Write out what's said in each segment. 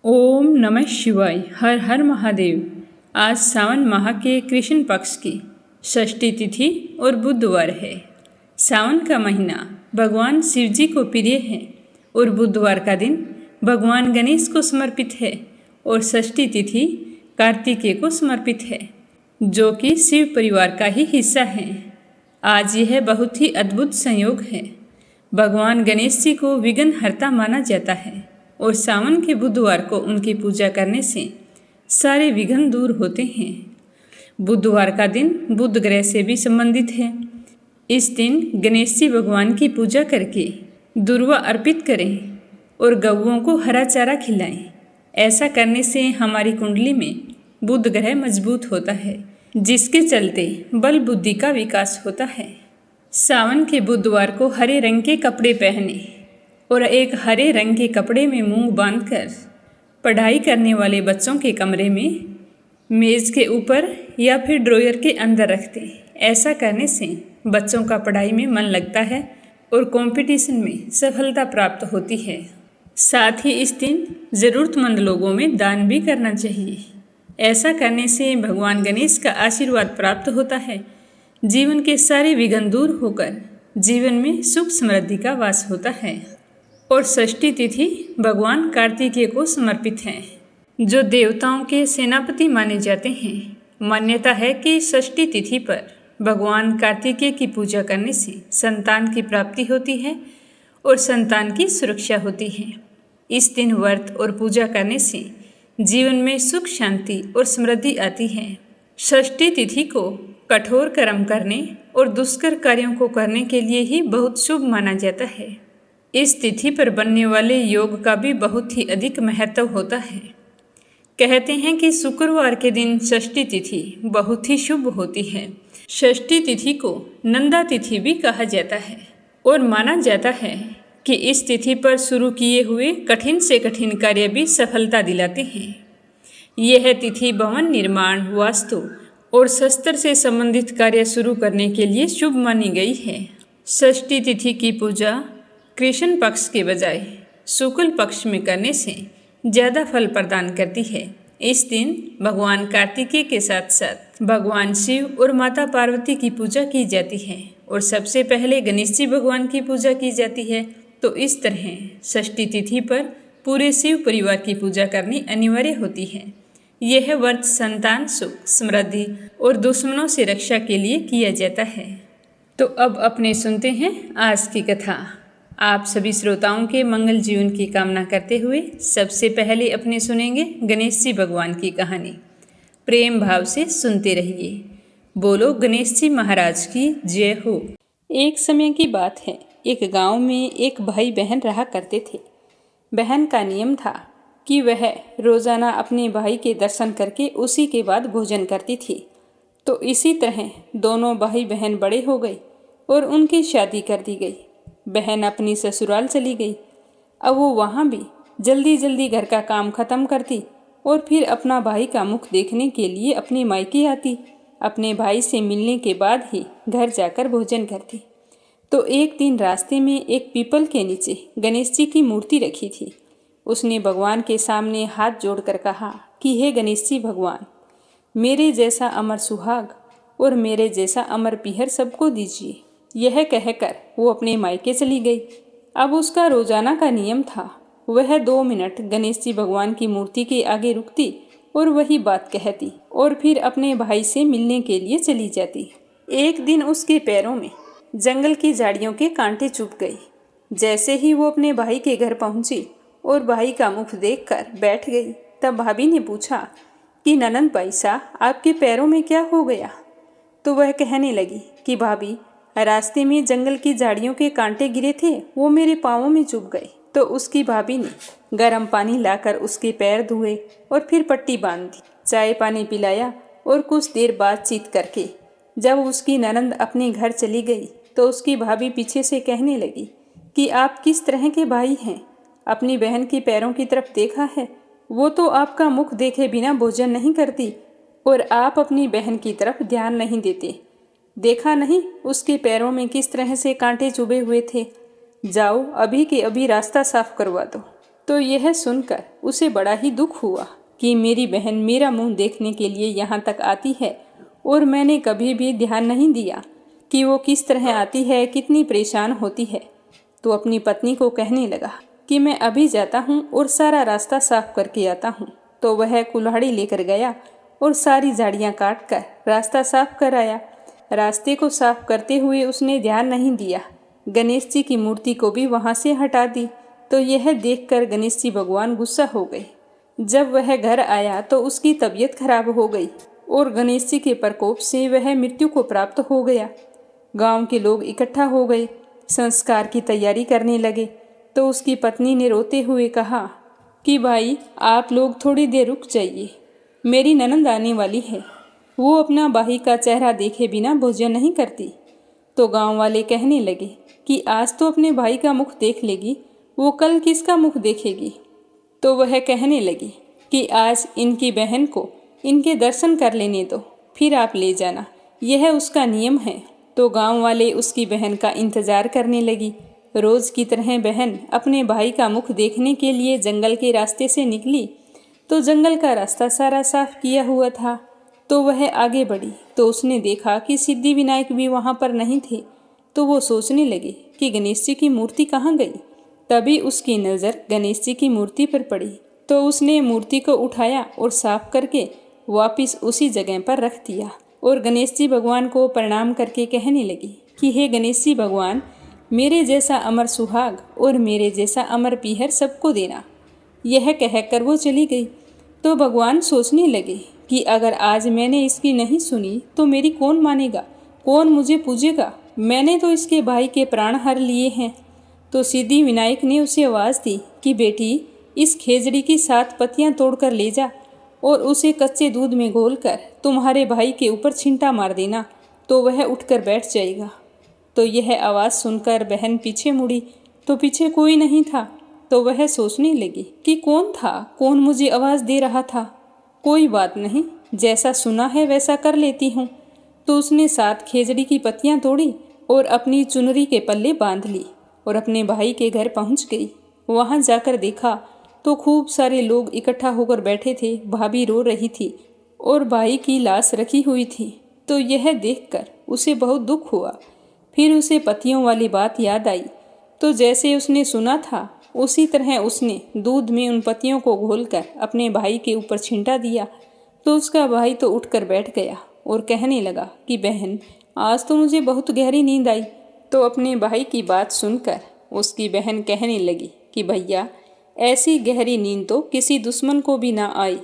ओम नमः शिवाय। हर हर महादेव। आज सावन माह के कृष्ण पक्ष की षष्ठी तिथि और बुधवार है। सावन का महीना भगवान शिव जी को प्रिय है और बुधवार का दिन भगवान गणेश को समर्पित है और षष्ठी तिथि कार्तिकेय को समर्पित है, जो कि शिव परिवार का ही हिस्सा है। आज यह बहुत ही अद्भुत संयोग है। भगवान गणेश जी को विघ्नहर्ता माना जाता है और सावन के बुधवार को उनकी पूजा करने से सारे विघ्न दूर होते हैं। बुधवार का दिन बुध ग्रह से भी संबंधित है। इस दिन गणेश जी भगवान की पूजा करके दुर्वा अर्पित करें और गौओं को हरा चारा खिलाएं। ऐसा करने से हमारी कुंडली में बुध ग्रह मजबूत होता है, जिसके चलते बल बुद्धि का विकास होता है। सावन के बुधवार को हरे रंग के कपड़े पहने और एक हरे रंग के कपड़े में मूंग बांधकर पढ़ाई करने वाले बच्चों के कमरे में मेज के ऊपर या फिर ड्रॉयर के अंदर रखते हैं। ऐसा करने से बच्चों का पढ़ाई में मन लगता है और कंपटीशन में सफलता प्राप्त होती है। साथ ही इस दिन ज़रूरतमंद लोगों में दान भी करना चाहिए। ऐसा करने से भगवान गणेश का आशीर्वाद प्राप्त होता है। जीवन के सारे विघ्न दूर होकर जीवन में सुख समृद्धि का वास होता है। और षष्ठी तिथि भगवान कार्तिकेय को समर्पित है, जो देवताओं के सेनापति माने जाते हैं। मान्यता है कि षष्ठी तिथि पर भगवान कार्तिकेय की पूजा करने से संतान की प्राप्ति होती है और संतान की सुरक्षा होती है। इस दिन व्रत और पूजा करने से जीवन में सुख शांति और समृद्धि आती है। षष्ठी तिथि को कठोर कर्म करने और दुष्कर कार्यों को करने के लिए ही बहुत शुभ माना जाता है। इस तिथि पर बनने वाले योग का भी बहुत ही अधिक महत्व होता है। कहते हैं कि शुक्रवार के दिन षष्ठी तिथि बहुत ही शुभ होती है। षष्ठी तिथि को नंदा तिथि भी कहा जाता है और माना जाता है कि इस तिथि पर शुरू किए हुए कठिन से कठिन कार्य भी सफलता दिलाते हैं। यह तिथि भवन निर्माण, वास्तु और शस्त्र से संबंधित कार्य शुरू करने के लिए शुभ मानी गई है। षष्ठी तिथि की पूजा कृष्ण पक्ष के बजाय शुक्ल पक्ष में करने से ज़्यादा फल प्रदान करती है। इस दिन भगवान कार्तिकेय के साथ साथ भगवान शिव और माता पार्वती की पूजा की जाती है और सबसे पहले गणेश जी भगवान की पूजा की जाती है। तो इस तरह षष्ठी तिथि पर पूरे शिव परिवार की पूजा करनी अनिवार्य होती है। यह व्रत संतान सुख, समृद्धि और दुश्मनों से रक्षा के लिए किया जाता है। तो अब अपने सुनते हैं आज की कथा। आप सभी श्रोताओं के मंगल जीवन की कामना करते हुए सबसे पहले अपने सुनेंगे गणेश जी भगवान की कहानी। प्रेम भाव से सुनते रहिए। बोलो गणेश जी महाराज की जय हो। एक समय की बात है, एक गांव में एक भाई बहन रहा करते थे। बहन का नियम था कि वह रोज़ाना अपने भाई के दर्शन करके उसी के बाद भोजन करती थी। तो इसी तरह दोनों भाई बहन बड़े हो गए और उनकी शादी कर दी गई। बहन अपनी ससुराल चली गई। अब वो वहाँ भी जल्दी जल्दी घर का काम खत्म करती और फिर अपना भाई का मुख देखने के लिए अपने मायके आती। अपने भाई से मिलने के बाद ही घर जाकर भोजन करती। तो एक दिन रास्ते में एक पीपल के नीचे गणेश जी की मूर्ति रखी थी। उसने भगवान के सामने हाथ जोड़कर कहा कि हे गणेश जी भगवान, मेरे जैसा अमर सुहाग और मेरे जैसा अमर पीहर सबको दीजिए। यह कहकर वो अपने मायके चली गई। अब उसका रोजाना का नियम था, वह 2 मिनट गणेश जी भगवान की मूर्ति के आगे रुकती और वही बात कहती और फिर अपने भाई से मिलने के लिए चली जाती। एक दिन उसके पैरों में जंगल की झाड़ियों के कांटे चुभ गए। जैसे ही वो अपने भाई के घर पहुंची और भाई का मुख देखकर बैठ गई, तब भाभी ने पूछा कि ननंद पैसा आपके पैरों में क्या हो गया। तो वह कहने लगी कि भाभी, रास्ते में जंगल की झाड़ियों के कांटे गिरे थे, वो मेरे पाँवों में चुभ गए। तो उसकी भाभी ने गर्म पानी लाकर उसके पैर धोए और फिर पट्टी बांध दी, चाय पानी पिलाया और कुछ देर बातचीत करके जब उसकी ननंद अपने घर चली गई तो उसकी भाभी पीछे से कहने लगी कि आप किस तरह के भाई हैं। अपनी बहन के पैरों की तरफ देखा है, वो तो आपका मुख देखे बिना भोजन नहीं करती और आप अपनी बहन की तरफ ध्यान नहीं देते। देखा नहीं उसके पैरों में किस तरह से कांटे चुभे हुए थे। जाओ अभी के अभी रास्ता साफ करवा दो। तो यह सुनकर उसे बड़ा ही दुख हुआ कि मेरी बहन मेरा मुंह देखने के लिए यहाँ तक आती है और मैंने कभी भी ध्यान नहीं दिया कि वो किस तरह आती है, कितनी परेशान होती है। तो अपनी पत्नी को कहने लगा कि मैं अभी जाता हूँ और सारा रास्ता साफ करके आता हूँ। तो वह कुल्हाड़ी लेकर गया और सारी झाड़ियाँ काट कर रास्ता साफ कर आया। रास्ते को साफ करते हुए उसने ध्यान नहीं दिया, गणेश जी की मूर्ति को भी वहाँ से हटा दी। तो यह देखकर गणेश जी भगवान गुस्सा हो गए। जब वह घर आया तो उसकी तबीयत खराब हो गई और गणेश जी के प्रकोप से वह मृत्यु को प्राप्त हो गया। गांव के लोग इकट्ठा हो गए, संस्कार की तैयारी करने लगे। तो उसकी पत्नी ने रोते हुए कहा कि भाई आप लोग थोड़ी देर रुक जाइए, मेरी ननंद आने वाली है, वो अपना भाई का चेहरा देखे बिना भोजन नहीं करती। तो गांव वाले कहने लगे कि आज तो अपने भाई का मुख देख लेगी, वो कल किसका मुख देखेगी। तो वह कहने लगी कि आज इनकी बहन को इनके दर्शन कर लेने दो, फिर आप ले जाना, यह उसका नियम है। तो गांव वाले उसकी बहन का इंतजार करने लगी। रोज की तरह बहन अपने भाई का मुख देखने के लिए जंगल के रास्ते से निकली। तो जंगल का रास्ता सारा साफ किया हुआ था। तो वह आगे बढ़ी तो उसने देखा कि सिद्धि विनायक भी वहाँ पर नहीं थे। तो वो सोचने लगी कि गणेश जी की मूर्ति कहाँ गई। तभी उसकी नज़र गणेश जी की मूर्ति पर पड़ी। तो उसने मूर्ति को उठाया और साफ करके वापस उसी जगह पर रख दिया और गणेश जी भगवान को प्रणाम करके कहने लगी कि हे गणेश जी भगवान, मेरे जैसा अमर सुहाग और मेरे जैसा अमर पीहर सबको देना। यह कहकर वो चली गई। तो भगवान सोचने लगे कि अगर आज मैंने इसकी नहीं सुनी तो मेरी कौन मानेगा, कौन मुझे पूजेगा। मैंने तो इसके भाई के प्राण हर लिए हैं। तो सिद्धि विनायक ने उसे आवाज़ दी कि बेटी, इस खेजड़ी की 7 पत्तियां तोड़कर ले जा और उसे कच्चे दूध में घोलकर तुम्हारे भाई के ऊपर छींटा मार देना, तो वह उठकर बैठ जाएगा। तो यह आवाज़ सुनकर बहन पीछे मुड़ी तो पीछे कोई नहीं था। तो वह सोचने लगी कि कौन था, कौन मुझे आवाज़ दे रहा था। कोई बात नहीं, जैसा सुना है वैसा कर लेती हूँ। तो उसने 7 खेजड़ी की पत्तियां तोड़ी और अपनी चुनरी के पल्ले बांध ली और अपने भाई के घर पहुँच गई। वहाँ जाकर देखा तो खूब सारे लोग इकट्ठा होकर बैठे थे। भाभी रो रही थी और भाई की लाश रखी हुई थी। तो यह देखकर उसे बहुत दुख हुआ। फिर उसे पतियों वाली बात याद आई। तो जैसे उसने सुना था उसी तरह उसने दूध में उन पत्तियों को घोलकर अपने भाई के ऊपर छींटा दिया। तो उसका भाई तो उठकर बैठ गया और कहने लगा कि बहन, आज तो मुझे बहुत गहरी नींद आई। तो अपने भाई की बात सुनकर उसकी बहन कहने लगी कि भैया, ऐसी गहरी नींद तो किसी दुश्मन को भी ना आई।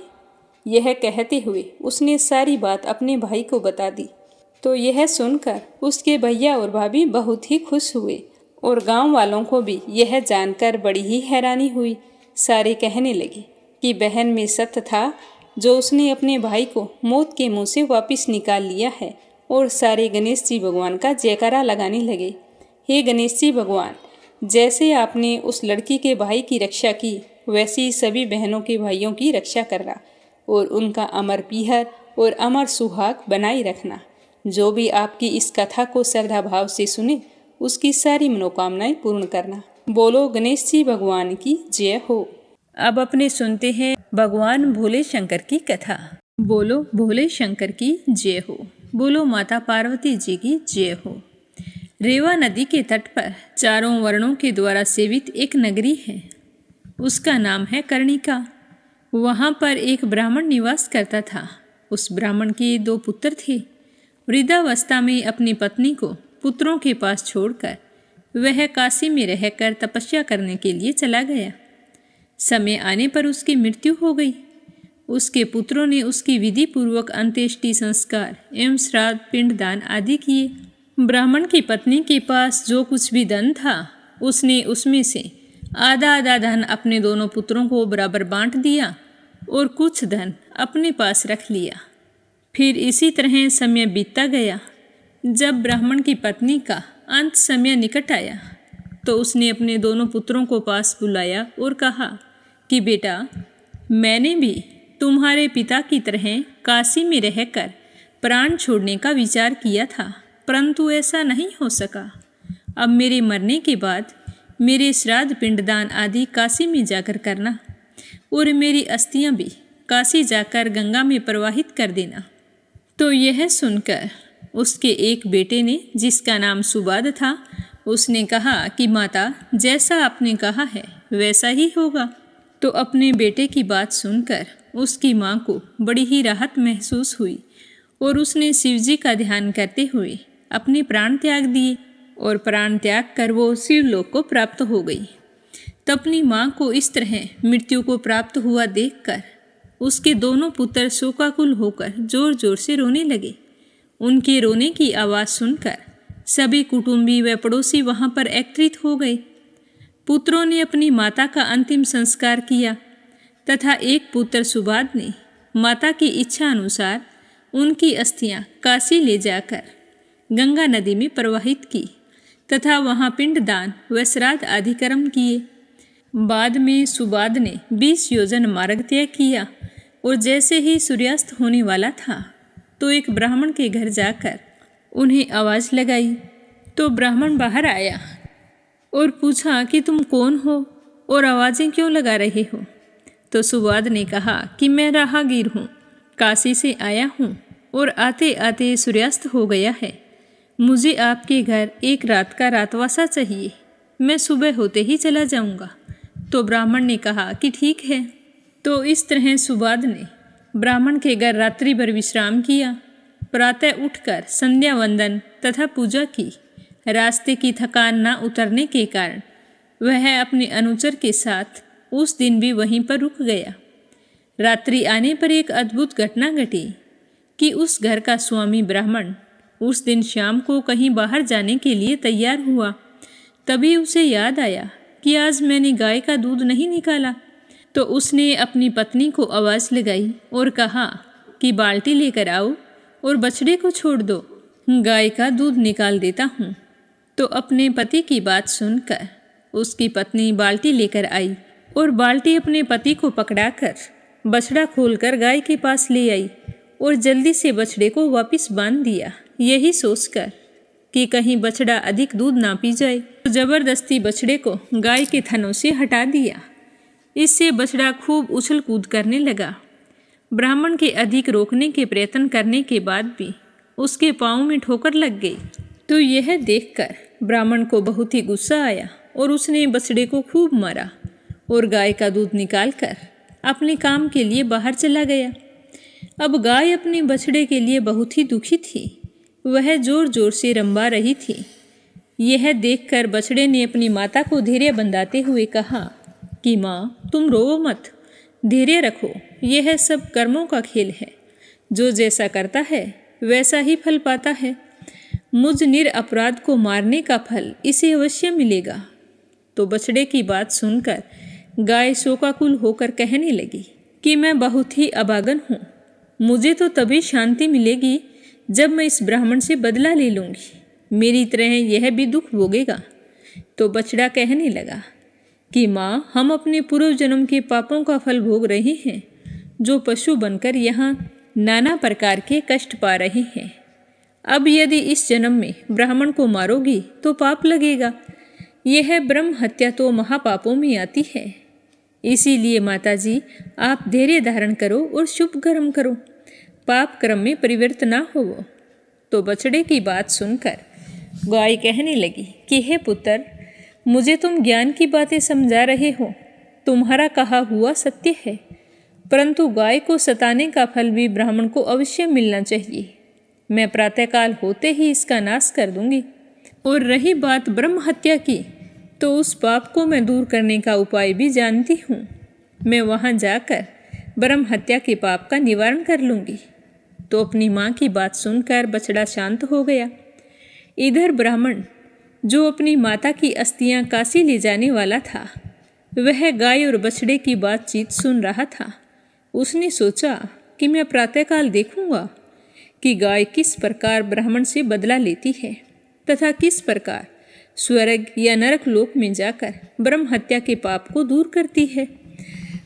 यह कहते हुए उसने सारी बात अपने भाई को बता दी। तो यह सुनकर उसके भैया और भाभी बहुत ही खुश हुए और गांव वालों को भी यह जानकर बड़ी ही हैरानी हुई। सारे कहने लगे कि बहन में सत्य था जो उसने अपने भाई को मौत के मुंह से वापस निकाल लिया है। और सारे गणेश जी भगवान का जयकारा लगाने लगे। हे गणेश जी भगवान, जैसे आपने उस लड़की के भाई की रक्षा की, वैसी सभी बहनों के भाइयों की रक्षा करना और उनका अमर पीहर और अमर सुहाग बनाए रखना। जो भी आपकी इस कथा को श्रद्धा भाव से सुने, उसकी सारी मनोकामनाएं पूर्ण करना। बोलो गणेश जी भगवान की जय हो। अब अपने सुनते हैं भगवान भोले शंकर की कथा। बोलो भोले शंकर की जय हो। बोलो माता पार्वती जी की जय हो। रेवा नदी के तट पर चारों वर्णों के द्वारा सेवित एक नगरी है। उसका नाम है कर्णिका। वहाँ पर एक ब्राह्मण निवास करता था। उस ब्राह्मण के 2 पुत्र थे। वृद्धावस्था में अपनी पत्नी को पुत्रों के पास छोड़कर वह काशी में रहकर तपस्या करने के लिए चला गया। समय आने पर उसकी मृत्यु हो गई। उसके पुत्रों ने उसकी विधि पूर्वक अंत्येष्टि संस्कार एवं श्राद्ध पिंडदान आदि किए। ब्राह्मण की पत्नी के पास जो कुछ भी धन था, उसने उसमें से आधा आधा धन अपने दोनों पुत्रों को बराबर बांट दिया और कुछ धन अपने पास रख लिया। फिर इसी तरह समय बीतता गया। जब ब्राह्मण की पत्नी का अंत समय निकट आया तो उसने अपने दोनों पुत्रों को पास बुलाया और कहा कि बेटा, मैंने भी तुम्हारे पिता की तरह काशी में रहकर प्राण छोड़ने का विचार किया था, परंतु ऐसा नहीं हो सका। अब मेरे मरने के बाद मेरे श्राद्ध पिंडदान आदि काशी में जाकर करना और मेरी अस्थियां भी काशी जाकर गंगा में प्रवाहित कर देना। तो यह सुनकर उसके एक बेटे ने, जिसका नाम सुबाद था, उसने कहा कि माता, जैसा आपने कहा है वैसा ही होगा। तो अपने बेटे की बात सुनकर उसकी माँ को बड़ी ही राहत महसूस हुई और उसने शिवजी का ध्यान करते हुए अपने प्राण त्याग दिए और प्राण त्याग कर वो शिवलोक को प्राप्त हो गई। तब अपनी माँ को इस तरह मृत्यु को प्राप्त हुआ देखकर उसके दोनों पुत्र शोकाकुल होकर जोर जोर से रोने लगे। उनके रोने की आवाज़ सुनकर सभी कुटुंबी व पड़ोसी वहाँ पर एकत्रित हो गए। पुत्रों ने अपनी माता का अंतिम संस्कार किया तथा एक पुत्र सुबाद ने माता की इच्छा अनुसार उनकी अस्थियां काशी ले जाकर गंगा नदी में प्रवाहित की तथा वहाँ पिंडदान व श्राद्ध आदि कर्म किए। बाद में सुबाद ने 20 योजन मार्ग तय किया और जैसे ही सूर्यास्त होने वाला था तो एक ब्राह्मण के घर जाकर उन्हें आवाज़ लगाई। तो ब्राह्मण बाहर आया और पूछा कि तुम कौन हो और आवाज़ें क्यों लगा रहे हो। तो सुबाद ने कहा कि मैं राहगीर हूँ, काशी से आया हूँ और आते आते सूर्यास्त हो गया है। मुझे आपके घर एक रात का रातवासा चाहिए, मैं सुबह होते ही चला जाऊँगा। तो ब्राह्मण ने कहा कि ठीक है। तो इस तरह सुबाद ने ब्राह्मण के घर रात्रि भर विश्राम किया। प्रातः उठकर संध्या वंदन तथा पूजा की। रास्ते की थकान न उतरने के कारण वह अपने अनुचर के साथ उस दिन भी वहीं पर रुक गया। रात्रि आने पर एक अद्भुत घटना घटी कि उस घर का स्वामी ब्राह्मण उस दिन शाम को कहीं बाहर जाने के लिए तैयार हुआ। तभी उसे याद आया कि आज मैंने गाय का दूध नहीं निकाला। तो उसने अपनी पत्नी को आवाज़ लगाई और कहा कि बाल्टी लेकर आओ और बछड़े को छोड़ दो, गाय का दूध निकाल देता हूँ। तो अपने पति की बात सुनकर उसकी पत्नी बाल्टी लेकर आई और बाल्टी अपने पति को पकड़ाकर बछड़ा खोलकर गाय के पास ले आई और जल्दी से बछड़े को वापस बांध दिया, यही सोचकर कि कहीं बछड़ा अधिक दूध ना पी जाए। तो जबरदस्ती बछड़े को गाय के थनों से हटा दिया। इससे बछड़ा खूब उछल कूद करने लगा। ब्राह्मण के अधिक रोकने के प्रयत्न करने के बाद भी उसके पाँव में ठोकर लग गई। तो यह देखकर ब्राह्मण को बहुत ही गुस्सा आया और उसने बछड़े को खूब मारा और गाय का दूध निकालकर अपने काम के लिए बाहर चला गया। अब गाय अपने बछड़े के लिए बहुत ही दुखी थी, वह जोर जोर से रंबा रही थी। यह देखकर बछड़े ने अपनी माता को धैर्य बंधाते हुए कहा कि माँ, तुम रोओ मत, धैर्य रखो, यह सब कर्मों का खेल है, जो जैसा करता है वैसा ही फल पाता है। मुझ निरपराध को मारने का फल इसे अवश्य मिलेगा। तो बछड़े की बात सुनकर गाय शोकाकुल होकर कहने लगी कि मैं बहुत ही अभागन हूँ, मुझे तो तभी शांति मिलेगी जब मैं इस ब्राह्मण से बदला ले लूँगी, मेरी तरह यह भी दुख भोगेगा। तो बछड़ा कहने लगा कि माँ, हम अपने पूर्व जन्म के पापों का फल भोग रहे हैं, जो पशु बनकर यहाँ नाना प्रकार के कष्ट पा रहे हैं। अब यदि इस जन्म में ब्राह्मण को मारोगी तो पाप लगेगा। यह ब्रह्म हत्या तो महापापों में आती है। इसीलिए माताजी, आप धैर्य धारण करो और शुभ कर्म करो, पाप कर्म में परिवर्तन ना हो। तो बछड़े की बात सुनकर गाय कहने लगी कि हे पुत्र, मुझे तुम ज्ञान की बातें समझा रहे हो, तुम्हारा कहा हुआ सत्य है, परंतु गाय को सताने का फल भी ब्राह्मण को अवश्य मिलना चाहिए। मैं प्रातःकाल होते ही इसका नाश कर दूंगी। और रही बात ब्रह्म हत्या की, तो उस पाप को मैं दूर करने का उपाय भी जानती हूँ। मैं वहाँ जाकर ब्रह्म हत्या के पाप का निवारण कर लूँगी। तो अपनी माँ की बात सुनकर बछड़ा शांत हो गया। इधर ब्राह्मण, जो अपनी माता की अस्थियां काशी ले जाने वाला था, वह गाय और बछड़े की बातचीत सुन रहा था। उसने सोचा कि मैं प्रातःकाल देखूंगा कि गाय किस प्रकार ब्राह्मण से बदला लेती है तथा किस प्रकार स्वर्ग या नरक लोक में जाकर ब्रह्म हत्या के पाप को दूर करती है।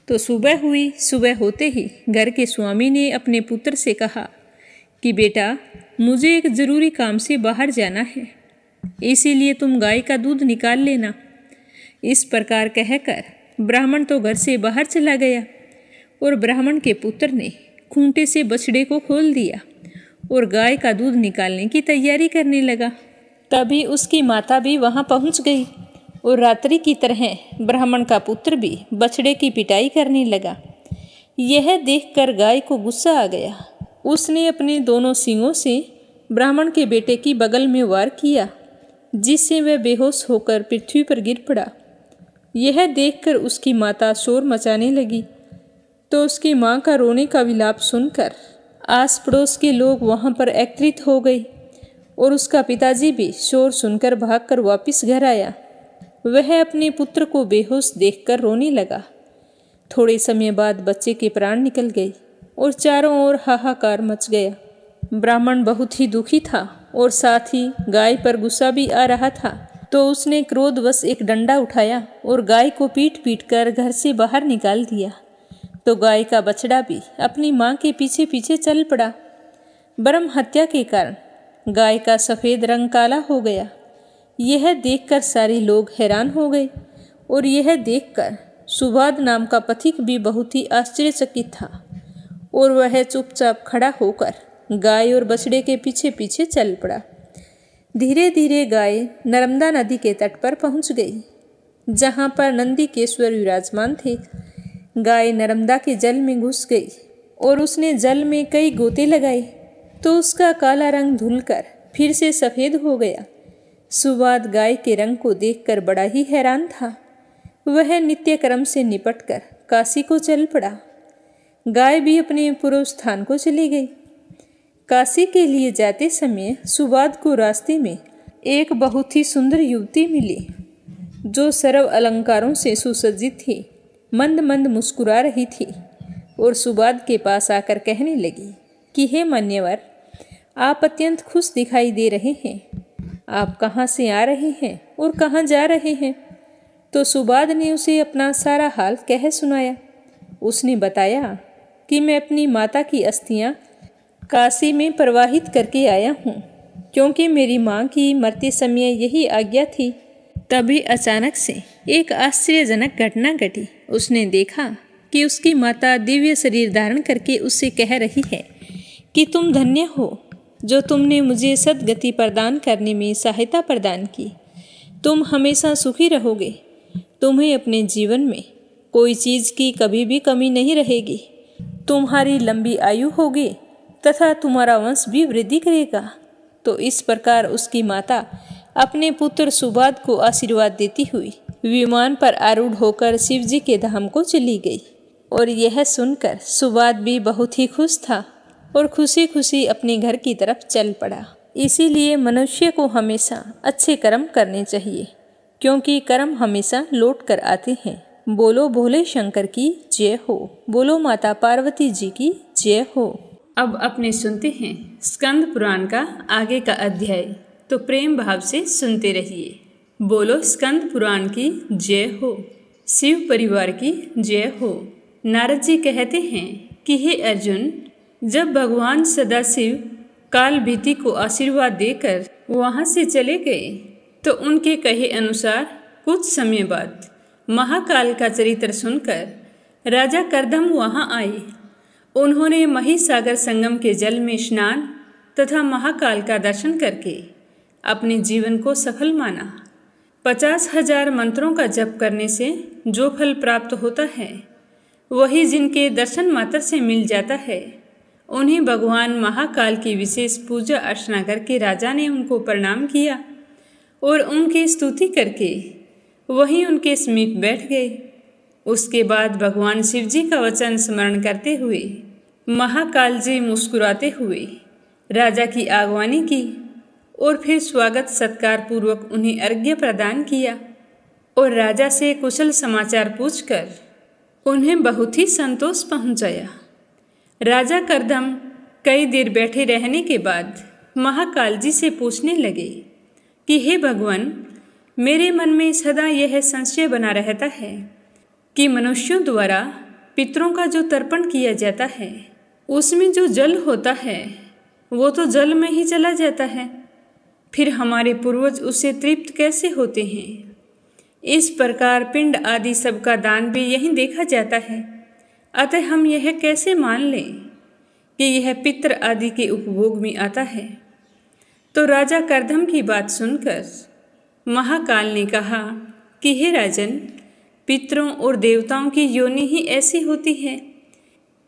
तो सुबह हुई। सुबह होते ही घर के स्वामी ने अपने पुत्र से कहा कि बेटा, मुझे एक ज़रूरी काम से बाहर जाना है, इसीलिए तुम गाय का दूध निकाल लेना। इस प्रकार कहकर ब्राह्मण तो घर से बाहर चला गया और ब्राह्मण के पुत्र ने खूंटे से बछड़े को खोल दिया और गाय का दूध निकालने की तैयारी करने लगा। तभी उसकी माता भी वहां पहुंच गई और रात्रि की तरह ब्राह्मण का पुत्र भी बछड़े की पिटाई करने लगा। यह देखकर गाय को गुस्सा आ गया। उसने अपने दोनों सींगों से ब्राह्मण के बेटे की बगल में वार किया, जिससे वह बेहोश होकर पृथ्वी पर गिर पड़ा। यह देखकर उसकी माता शोर मचाने लगी, तो उसकी माँ का रोने का विलाप सुनकर आस पड़ोस के लोग वहाँ पर एकत्रित हो गए और उसका पिताजी भी शोर सुनकर भागकर वापस घर आया। वह अपने पुत्र को बेहोश देखकर रोने लगा। थोड़े समय बाद बच्चे के प्राण निकल गए और चारों ओर हाहाकार मच गया। ब्राह्मण बहुत ही दुखी था और साथ ही गाय पर गुस्सा भी आ रहा था, तो उसने क्रोधवश एक डंडा उठाया और गाय को पीट पीट कर घर से बाहर निकाल दिया। तो गाय का बछड़ा भी अपनी माँ के पीछे पीछे चल पड़ा। ब्रह्म हत्या के कारण गाय का सफ़ेद रंग काला हो गया। यह देखकर सारे लोग हैरान हो गए और यह देखकर सुबाद नाम का पथिक भी बहुत ही आश्चर्यचकित था और वह चुपचाप खड़ा होकर गाय और बछड़े के पीछे पीछे चल पड़ा। धीरे धीरे गाय नर्मदा नदी के तट पर पहुंच गई, जहां पर नंदीकेश्वर विराजमान थे। गाय नर्मदा के जल में घुस गई और उसने जल में कई गोते लगाए, तो उसका काला रंग धुलकर फिर से सफ़ेद हो गया। सुबाद गाय के रंग को देखकर बड़ा ही हैरान था। वह नित्य कर्म से निपटकर काशी को चल पड़ा। गाय भी अपने पूर्व स्थान को चली गई। काशी के लिए जाते समय सुबाद को रास्ते में एक बहुत ही सुंदर युवती मिली, जो सर्व अलंकारों से सुसज्जित थी। मंद मंद मुस्कुरा रही थी और सुबाद के पास आकर कहने लगी कि हे मान्यवर, आप अत्यंत खुश दिखाई दे रहे हैं। आप कहाँ से आ रहे हैं और कहाँ जा रहे हैं? तो सुबाद ने उसे अपना सारा हाल कह सुनाया। उसने बताया कि मैं अपनी माता की अस्थियाँ काशी में प्रवाहित करके आया हूँ, क्योंकि मेरी माँ की मरते समय यही आज्ञा थी। तभी अचानक से एक आश्चर्यजनक घटना घटी। उसने देखा कि उसकी माता दिव्य शरीर धारण करके उससे कह रही है कि तुम धन्य हो, जो तुमने मुझे सद्गति प्रदान करने में सहायता प्रदान की। तुम हमेशा सुखी रहोगे। तुम्हें अपने जीवन में कोई चीज़ की कभी भी कमी नहीं रहेगी। तुम्हारी लंबी आयु होगी तथा तुम्हारा वंश भी वृद्धि करेगा। तो इस प्रकार उसकी माता अपने पुत्र सुबाद को आशीर्वाद देती हुई विमान पर आरूढ़ होकर शिवजी के धाम को चली गई। और यह सुनकर सुबाद भी बहुत ही खुश था और खुशी खुशी अपने घर की तरफ चल पड़ा। इसीलिए मनुष्य को हमेशा अच्छे कर्म करने चाहिए, क्योंकि कर्म हमेशा लौट कर आते हैं। बोलो भोले शंकर की जय हो। बोलो माता पार्वती जी की जय हो। अब अपने सुनते हैं स्कंद पुराण का आगे का अध्याय, तो प्रेम भाव से सुनते रहिए। बोलो स्कंद पुराण की जय हो। शिव परिवार की जय हो। नारद जी कहते हैं कि हे अर्जुन, जब भगवान सदाशिव काल भीति को आशीर्वाद देकर वहाँ से चले गए, तो उनके कहे अनुसार कुछ समय बाद महाकाल का चरित्र सुनकर राजा करदम वहाँ आए। उन्होंने महिसागर संगम के जल में स्नान तथा महाकाल का दर्शन करके अपने जीवन को सफल माना। 50,000 मंत्रों का जप करने से जो फल प्राप्त होता है, वही जिनके दर्शन मात्र से मिल जाता है, उन्हें भगवान महाकाल की विशेष पूजा अर्चना करके राजा ने उनको प्रणाम किया और उनकी स्तुति करके वहीं उनके समीप बैठ गए। उसके बाद भगवान शिव जी का वचन स्मरण करते हुए महाकाल जी मुस्कुराते हुए राजा की आगवानी की और फिर स्वागत सत्कार पूर्वक उन्हें अर्घ्य प्रदान किया और राजा से कुशल समाचार पूछकर उन्हें बहुत ही संतोष पहुंचाया। राजा करदम कई देर बैठे रहने के बाद महाकाल जी से पूछने लगे कि हे भगवान, मेरे मन में सदा यह संशय बना रहता है कि मनुष्यों द्वारा पितरों का जो तर्पण किया जाता है, उसमें जो जल होता है वो तो जल में ही चला जाता है, फिर हमारे पूर्वज उससे तृप्त कैसे होते हैं? इस प्रकार पिंड आदि सबका दान भी यहीं देखा जाता है। अतः हम यह कैसे मान लें कि यह पितृ आदि के उपभोग में आता है। तो राजा करदम की बात सुनकर महाकाल ने कहा कि हे राजन, पितरों और देवताओं की योनि ही ऐसी होती है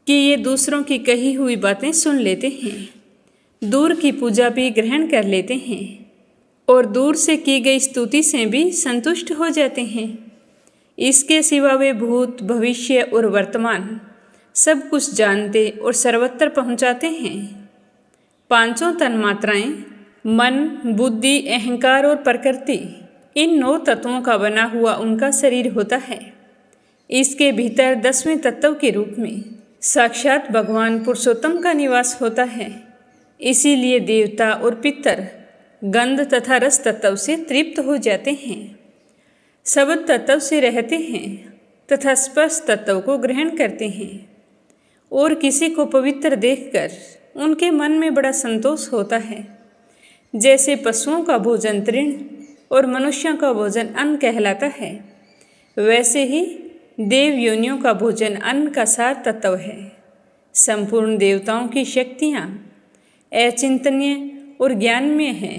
कि ये दूसरों की कही हुई बातें सुन लेते हैं, दूर की पूजा भी ग्रहण कर लेते हैं और दूर से की गई स्तुति से भी संतुष्ट हो जाते हैं। इसके सिवा वे भूत, भविष्य और वर्तमान सब कुछ जानते और सर्वत्र पहुंचाते हैं। पांचों तन्मात्राएं, मन, बुद्धि, अहंकार और प्रकृति, इन 9 तत्वों का बना हुआ उनका शरीर होता है। इसके भीतर 10वें तत्व के रूप में साक्षात भगवान पुरुषोत्तम का निवास होता है। इसीलिए देवता और पितर गंध तथा रस तत्व से तृप्त हो जाते हैं, शब्द तत्व से रहते हैं तथा स्पर्श तत्व को ग्रहण करते हैं और किसी को पवित्र देखकर उनके मन में बड़ा संतोष होता है। जैसे पशुओं का भोजन तृण और मनुष्यों का भोजन अन्न कहलाता है, वैसे ही देव योनियों का भोजन अन्न का सार तत्व है। संपूर्ण देवताओं की शक्तियाँ अचिंतनीय और ज्ञानमय हैं,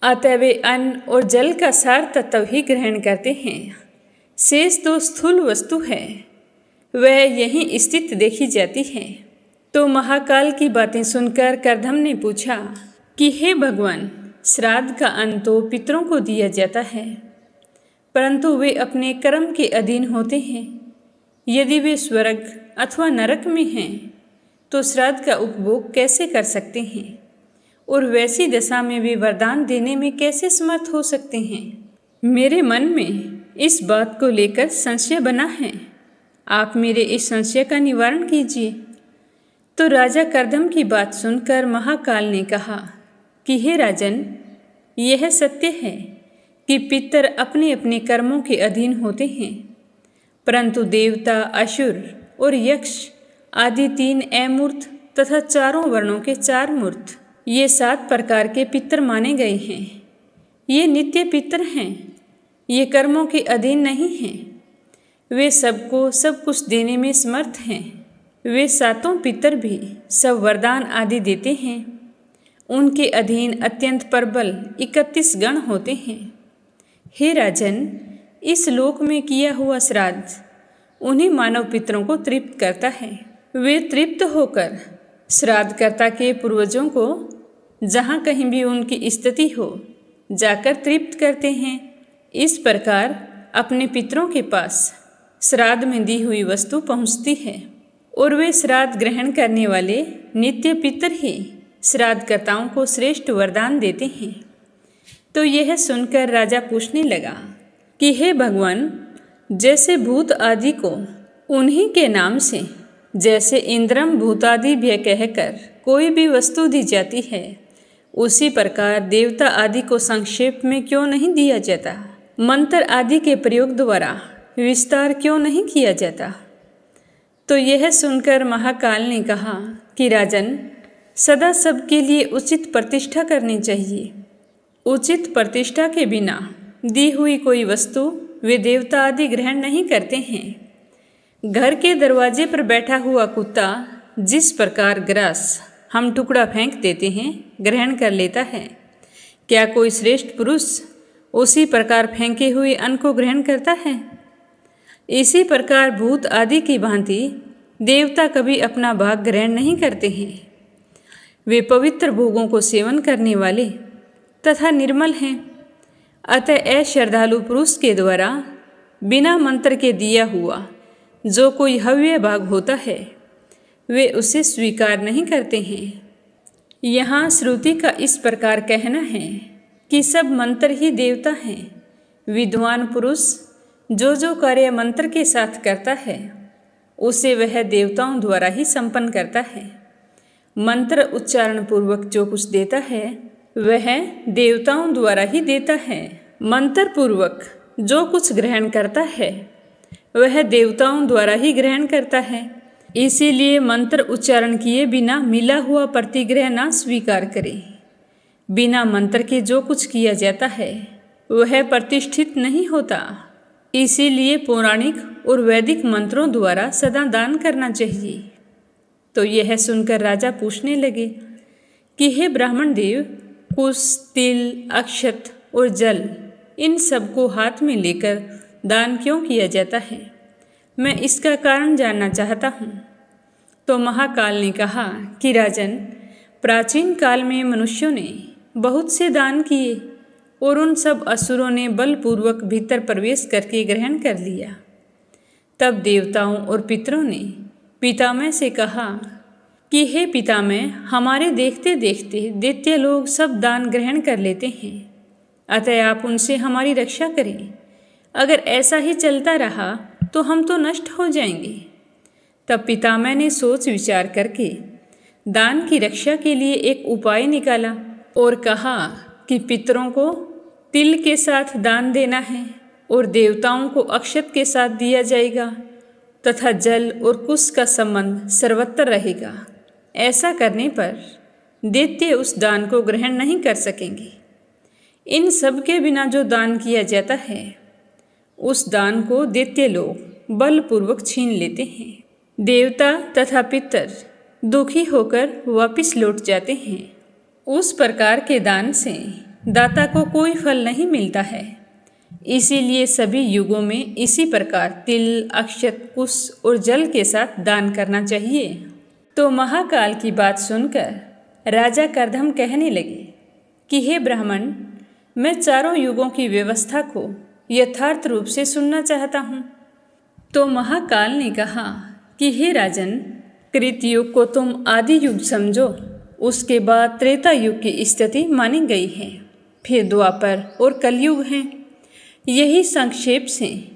अतः वे अन्न और जल का सार तत्व ही ग्रहण करते हैं। शेष तो स्थूल वस्तु है, वह यहीं स्थित देखी जाती है। तो महाकाल की बातें सुनकर करदम ने पूछा कि हे भगवान, श्राद्ध का अन्न तो पितरों को दिया जाता है, परंतु वे अपने कर्म के अधीन होते हैं। यदि वे स्वर्ग अथवा नरक में हैं तो श्राद्ध का उपभोग कैसे कर सकते हैं, और वैसी दशा में वे वरदान देने में कैसे समर्थ हो सकते हैं। मेरे मन में इस बात को लेकर संशय बना है, आप मेरे इस संशय का निवारण कीजिए। तो राजा करदम की बात सुनकर महाकाल ने कहा कि हे राजन, यह सत्य है कि पितर अपने अपने कर्मों के अधीन होते हैं, परंतु देवता, असुर और यक्ष आदि 3 अमूर्त तथा चारों वर्णों के 4 मूर्त, ये 7 प्रकार के पितर माने गए हैं। ये नित्य पितर हैं, ये कर्मों के अधीन नहीं हैं, वे सबको सब कुछ देने में समर्थ हैं। वे 7 पितर भी सब वरदान आदि देते हैं। उनके अधीन अत्यंत प्रबल 31 गण होते हैं। हे राजन, इस लोक में किया हुआ श्राद्ध उन्हीं मानव पितरों को तृप्त करता है। वे तृप्त होकर श्राद्धकर्ता के पूर्वजों को जहाँ कहीं भी उनकी स्थिति हो जाकर तृप्त करते हैं। इस प्रकार अपने पितरों के पास श्राद्ध में दी हुई वस्तु पहुँचती है और वे श्राद्ध ग्रहण करने वाले नित्य पितर ही श्राद्धकर्ताओं को श्रेष्ठ वरदान देते हैं। तो यह सुनकर राजा पूछने लगा कि हे भगवान, जैसे भूत आदि को उन्हीं के नाम से, जैसे इंद्रम भूतादिभ्य कहकर कोई भी वस्तु दी जाती है, उसी प्रकार देवता आदि को संक्षेप में क्यों नहीं दिया जाता? मंत्र आदि के प्रयोग द्वारा विस्तार क्यों नहीं किया जाता? तो यह सुनकर महाकाल ने कहा कि राजन, सदा सबके लिए उचित प्रतिष्ठा करनी चाहिए। उचित प्रतिष्ठा के बिना दी हुई कोई वस्तु वे देवता आदि ग्रहण नहीं करते हैं। घर के दरवाजे पर बैठा हुआ कुत्ता जिस प्रकार ग्रास हम टुकड़ा फेंक देते हैं ग्रहण कर लेता है, क्या कोई श्रेष्ठ पुरुष उसी प्रकार फेंके हुए अन्न को ग्रहण करता है? इसी प्रकार भूत आदि की भांति देवता कभी अपना भाग ग्रहण नहीं करते हैं। वे पवित्र भोगों को सेवन करने वाले तथा निर्मल हैं। अतः अश्रद्धालु पुरुष के द्वारा बिना मंत्र के दिया हुआ जो कोई हव्य भाग होता है, वे उसे स्वीकार नहीं करते हैं। यहाँ श्रुति का इस प्रकार कहना है कि सब मंत्र ही देवता हैं। विद्वान पुरुष जो जो कार्य मंत्र के साथ करता है, उसे वह देवताओं द्वारा ही संपन्न करता है। मंत्र उच्चारण पूर्वक जो कुछ देता है, वह देवताओं द्वारा ही देता है। मंत्र पूर्वक जो कुछ ग्रहण करता है, वह देवताओं द्वारा ही ग्रहण करता है। इसीलिए मंत्र उच्चारण किए बिना मिला हुआ प्रतिग्रह ना स्वीकार करें। बिना मंत्र के जो कुछ किया जाता है, वह प्रतिष्ठित नहीं होता। इसीलिए पौराणिक और वैदिक मंत्रों द्वारा सदा दान करना चाहिए। तो यह सुनकर राजा पूछने लगे कि हे ब्राह्मण देव, कुश, तिल, अक्षत और जल, इन सबको हाथ में लेकर दान क्यों किया जाता है? मैं इसका कारण जानना चाहता हूँ। तो महाकाल ने कहा कि राजन, प्राचीन काल में मनुष्यों ने बहुत से दान किए और उन सब असुरों ने बलपूर्वक भीतर प्रवेश करके ग्रहण कर लिया। तब देवताओं और पितरों ने पितामह से कहा कि हे पितामह, हमारे देखते देखते दैत्य लोग सब दान ग्रहण कर लेते हैं, अतः आप उनसे हमारी रक्षा करें। अगर ऐसा ही चलता रहा तो हम तो नष्ट हो जाएंगे। तब पितामह ने सोच विचार करके दान की रक्षा के लिए एक उपाय निकाला और कहा कि पितरों को तिल के साथ दान देना है और देवताओं को अक्षत के साथ दिया जाएगा तथा जल और कुश का संबंध सर्वत्र रहेगा। ऐसा करने पर दैत्य उस दान को ग्रहण नहीं कर सकेंगे। इन सब के बिना जो दान किया जाता है, उस दान को दैत्य लोग बलपूर्वक छीन लेते हैं। देवता तथा पितर दुखी होकर वापस लौट जाते हैं। उस प्रकार के दान से दाता को कोई फल नहीं मिलता है। इसीलिए सभी युगों में इसी प्रकार तिल, अक्षत, कुश और जल के साथ दान करना चाहिए। तो महाकाल की बात सुनकर राजा करदम कहने लगे कि हे ब्राह्मण, मैं चारों युगों की व्यवस्था को यथार्थ रूप से सुनना चाहता हूँ। तो महाकाल ने कहा कि हे राजन, कृत युग को तुम आदि युग समझो, उसके बाद त्रेता युग की स्थिति मानी गई है, फिर द्वापर और कलयुग हैं। यही संक्षेप से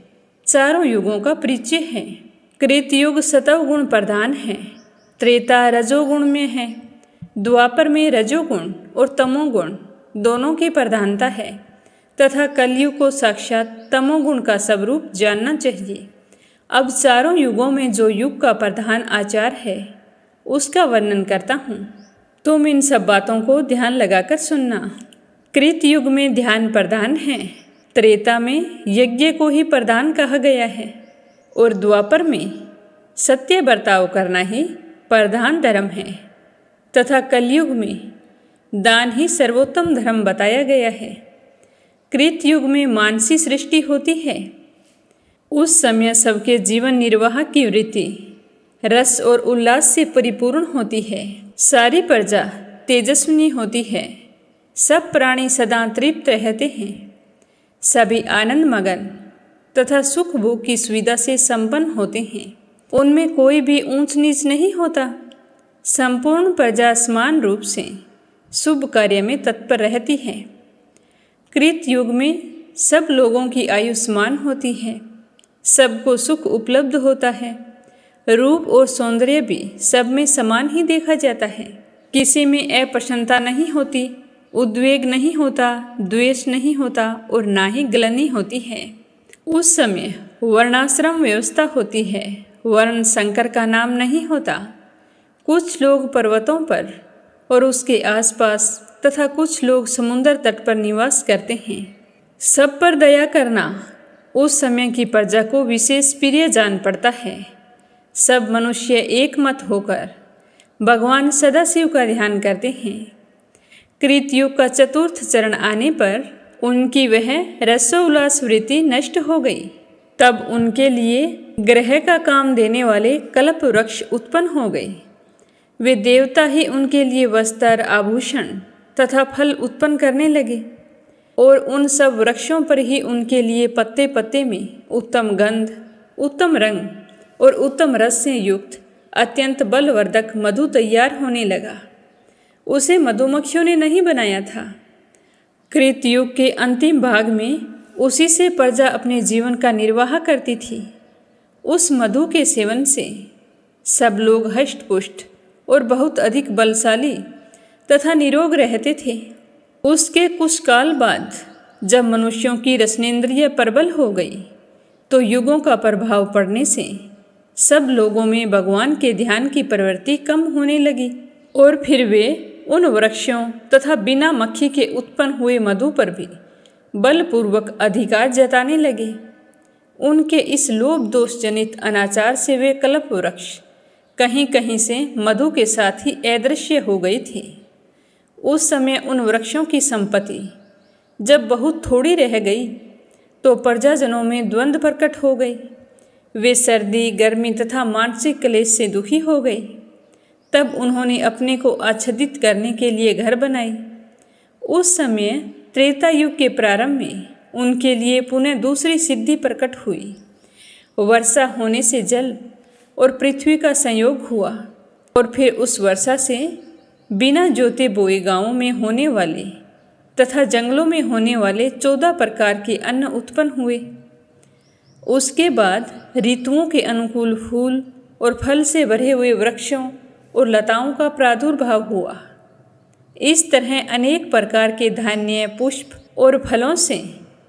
चारों युगों का परिचय है। कृत युग सतवगुण प्रधान है, त्रेता रजोगुण में है, द्वापर में रजोगुण और तमोगुण दोनों की प्रधानता है तथा कलयुग को साक्षात तमोगुण का स्वरूप जानना चाहिए। अब चारों युगों में जो युग का प्रधान आचार है, उसका वर्णन करता हूँ। तुम इन सब बातों को ध्यान लगाकर सुनना। कृत युग में ध्यान प्रधान है, त्रेता में यज्ञ को ही प्रधान कहा गया है और द्वापर में सत्य बर्ताव करना ही प्रधान धर्म है तथा कलयुग में दान ही सर्वोत्तम धर्म बताया गया है। कृत युग में मानसी सृष्टि होती है। उस समय सबके जीवन निर्वाह की वृत्ति रस और उल्लास से परिपूर्ण होती है। सारी प्रजा तेजस्विनी होती है। सब प्राणी सदा तृप्त रहते हैं। सभी आनंद मगन तथा सुख भोग की सुविधा से संपन्न होते हैं। उनमें कोई भी ऊंच नीच नहीं होता। संपूर्ण प्रजा समान रूप से शुभ कार्य में तत्पर रहती है। कृत युग में सब लोगों की आयु समान होती है। सबको सुख उपलब्ध होता है। रूप और सौंदर्य भी सब में समान ही देखा जाता है। किसी में अप्रसन्नता नहीं होती, उद्वेग नहीं होता, द्वेष नहीं होता और ना ही ग्लानि होती है। उस समय वर्णाश्रम व्यवस्था होती है। वर्ण शंकर का नाम नहीं होता। कुछ लोग पर्वतों पर और उसके आसपास तथा कुछ लोग समुद्र तट पर निवास करते हैं। सब पर दया करना उस समय की प्रजा को विशेष प्रिय जान पड़ता है। सब मनुष्य एक मत होकर भगवान सदाशिव का ध्यान करते हैं। कृत युग का चतुर्थ चरण आने पर उनकी वह रसोल्लास वृत्ति नष्ट हो गई। तब उनके लिए ग्रह का काम देने वाले कल्प वृक्ष उत्पन्न हो गए। वे देवता ही उनके लिए वस्त्र, आभूषण तथा फल उत्पन्न करने लगे और उन सब वृक्षों पर ही उनके लिए पत्ते पत्ते में उत्तम गंध, उत्तम रंग और उत्तम रस से युक्त अत्यंत बलवर्धक मधु तैयार होने लगा। उसे मधुमक्खियों ने नहीं बनाया था। कृत युग के अंतिम भाग में उसी से प्रजा अपने जीवन का निर्वाह करती थी। उस मधु के सेवन से सब लोग हष्ट-पुष्ट और बहुत अधिक बलशाली तथा निरोग रहते थे। उसके कुछ काल बाद जब मनुष्यों की रसनेन्द्रिय प्रबल हो गई, तो युगों का प्रभाव पड़ने से सब लोगों में भगवान के ध्यान की प्रवृत्ति कम होने लगी और फिर वे उन वृक्षों तथा बिना मक्खी के उत्पन्न हुए मधु पर भी बलपूर्वक अधिकार जताने लगे। उनके इस लोभ दोष जनित अनाचार से वे कल्प वृक्ष कहीं कहीं से मधु के साथ ही अदृश्य हो गई थी। उस समय उन वृक्षों की संपत्ति जब बहुत थोड़ी रह गई तो प्रजाजनों में द्वंद्व प्रकट हो गई। वे सर्दी, गर्मी तथा मानसिक क्लेश से दुखी हो गए। तब उन्होंने अपने को आच्छादित करने के लिए घर बनाए। उस समय त्रेता युग के प्रारंभ में उनके लिए पुनः दूसरी सिद्धि प्रकट हुई। वर्षा होने से जल और पृथ्वी का संयोग हुआ और फिर उस वर्षा से बिना जोते बोए गांवों में होने वाले तथा जंगलों में होने वाले 14 प्रकार के अन्न उत्पन्न हुए। उसके बाद ऋतुओं के अनुकूल फूल और फल से भरे हुए वृक्षों और लताओं का प्रादुर्भाव हुआ। इस तरह अनेक प्रकार के धान्य, पुष्प और फलों से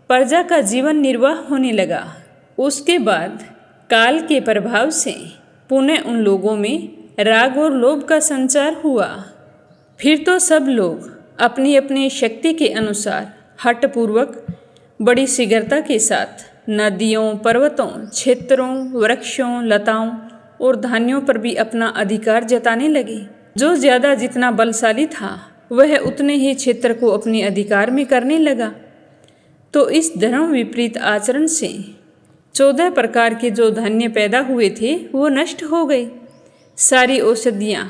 प्रजा का जीवन निर्वाह होने लगा। उसके बाद काल के प्रभाव से पुनः उन लोगों में राग और लोभ का संचार हुआ। फिर तो सब लोग अपनी अपनी शक्ति के अनुसार हठपूर्वक बड़ी शीघ्रता के साथ नदियों, पर्वतों, क्षेत्रों, वृक्षों, लताओं और धान्यों पर भी अपना अधिकार जताने लगे। जो ज़्यादा जितना बलशाली था वह उतने ही क्षेत्र को अपने अधिकार में करने लगा। तो इस धर्म विपरीत आचरण से 14 प्रकार के जो धान्य पैदा हुए थे वो नष्ट हो गए। सारी औषधियाँ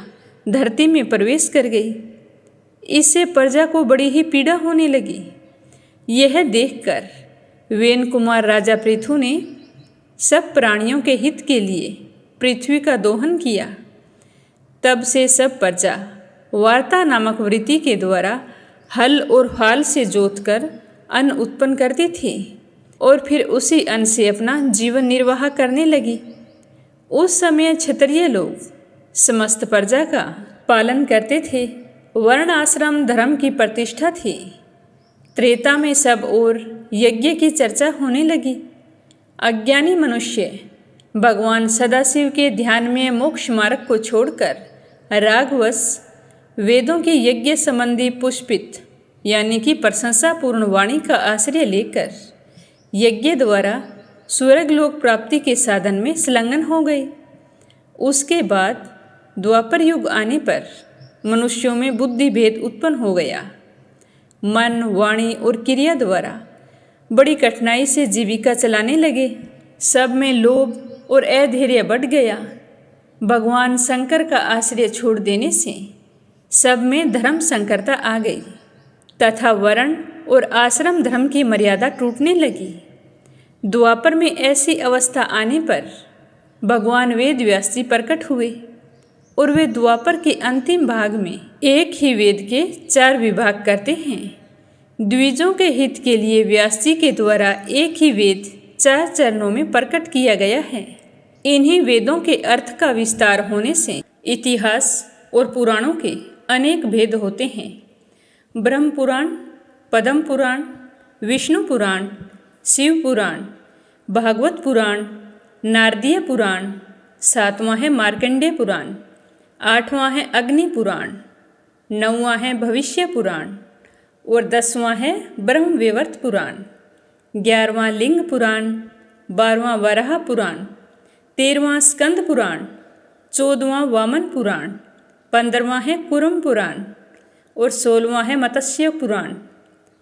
धरती में प्रवेश कर गई। इससे प्रजा को बड़ी ही पीड़ा होने लगी। यह देखकर वेन कुमार राजा पृथु ने सब प्राणियों के हित के लिए पृथ्वी का दोहन किया। तब से सब प्रजा वार्ता नामक वृत्ति के द्वारा हल और फाल से जोतकर अन्न उत्पन्न करती थी और फिर उसी अन्न से अपना जीवन निर्वाह करने लगी। उस समय क्षत्रिय लोग समस्त प्रजा का पालन करते थे। वर्ण आश्रम धर्म की प्रतिष्ठा थी। त्रेता में सब ओर यज्ञ की चर्चा होने लगी। अज्ञानी मनुष्य भगवान सदाशिव के ध्यान में मोक्ष मार्ग को छोड़कर रागवश वेदों की यज्ञ संबंधी पुष्पित यानी कि प्रशंसापूर्ण वाणी का आश्रय लेकर यज्ञ द्वारा स्वर्गलोक प्राप्ति के साधन में संलग्न हो गए। उसके बाद द्वापर युग आने पर मनुष्यों में बुद्धि भेद उत्पन्न हो गया। मन, वाणी और क्रिया द्वारा बड़ी कठिनाई से जीविका चलाने लगे। सब में लोभ और अधैर्य बढ़ गया। भगवान शंकर का आश्रय छोड़ देने से सब में धर्म संकरता आ गई तथा वर्ण और आश्रम धर्म की मर्यादा टूटने लगी। द्वापर में ऐसी अवस्था आने पर भगवान वेद व्यास जी प्रकट हुए और वे द्वापर के अंतिम भाग में एक ही वेद के 4 विभाग करते हैं। द्विजों के हित के लिए व्यास जी के द्वारा एक ही वेद 4 चरणों में प्रकट किया गया है। इन्हीं वेदों के अर्थ का विस्तार होने से इतिहास और पुराणों के अनेक भेद होते हैं। ब्रह्म पुराण, पद्म पुराण, विष्णु पुराण, शिव पुराण, भागवत पुराण, नारदीय पुराण, 7वां है मार्कंडेय पुराण, 8वां है अग्नि पुराण, 9वां है भविष्य पुराण और 10वां है ब्रह्म वैवर्त पुराण, 11वां लिंग पुराण, 12वां वराह पुराण, 13वां स्कंद पुराण, 14वां वामन पुराण, 15वां है कुरम पुराण और 16वां है मत्स्य पुराण।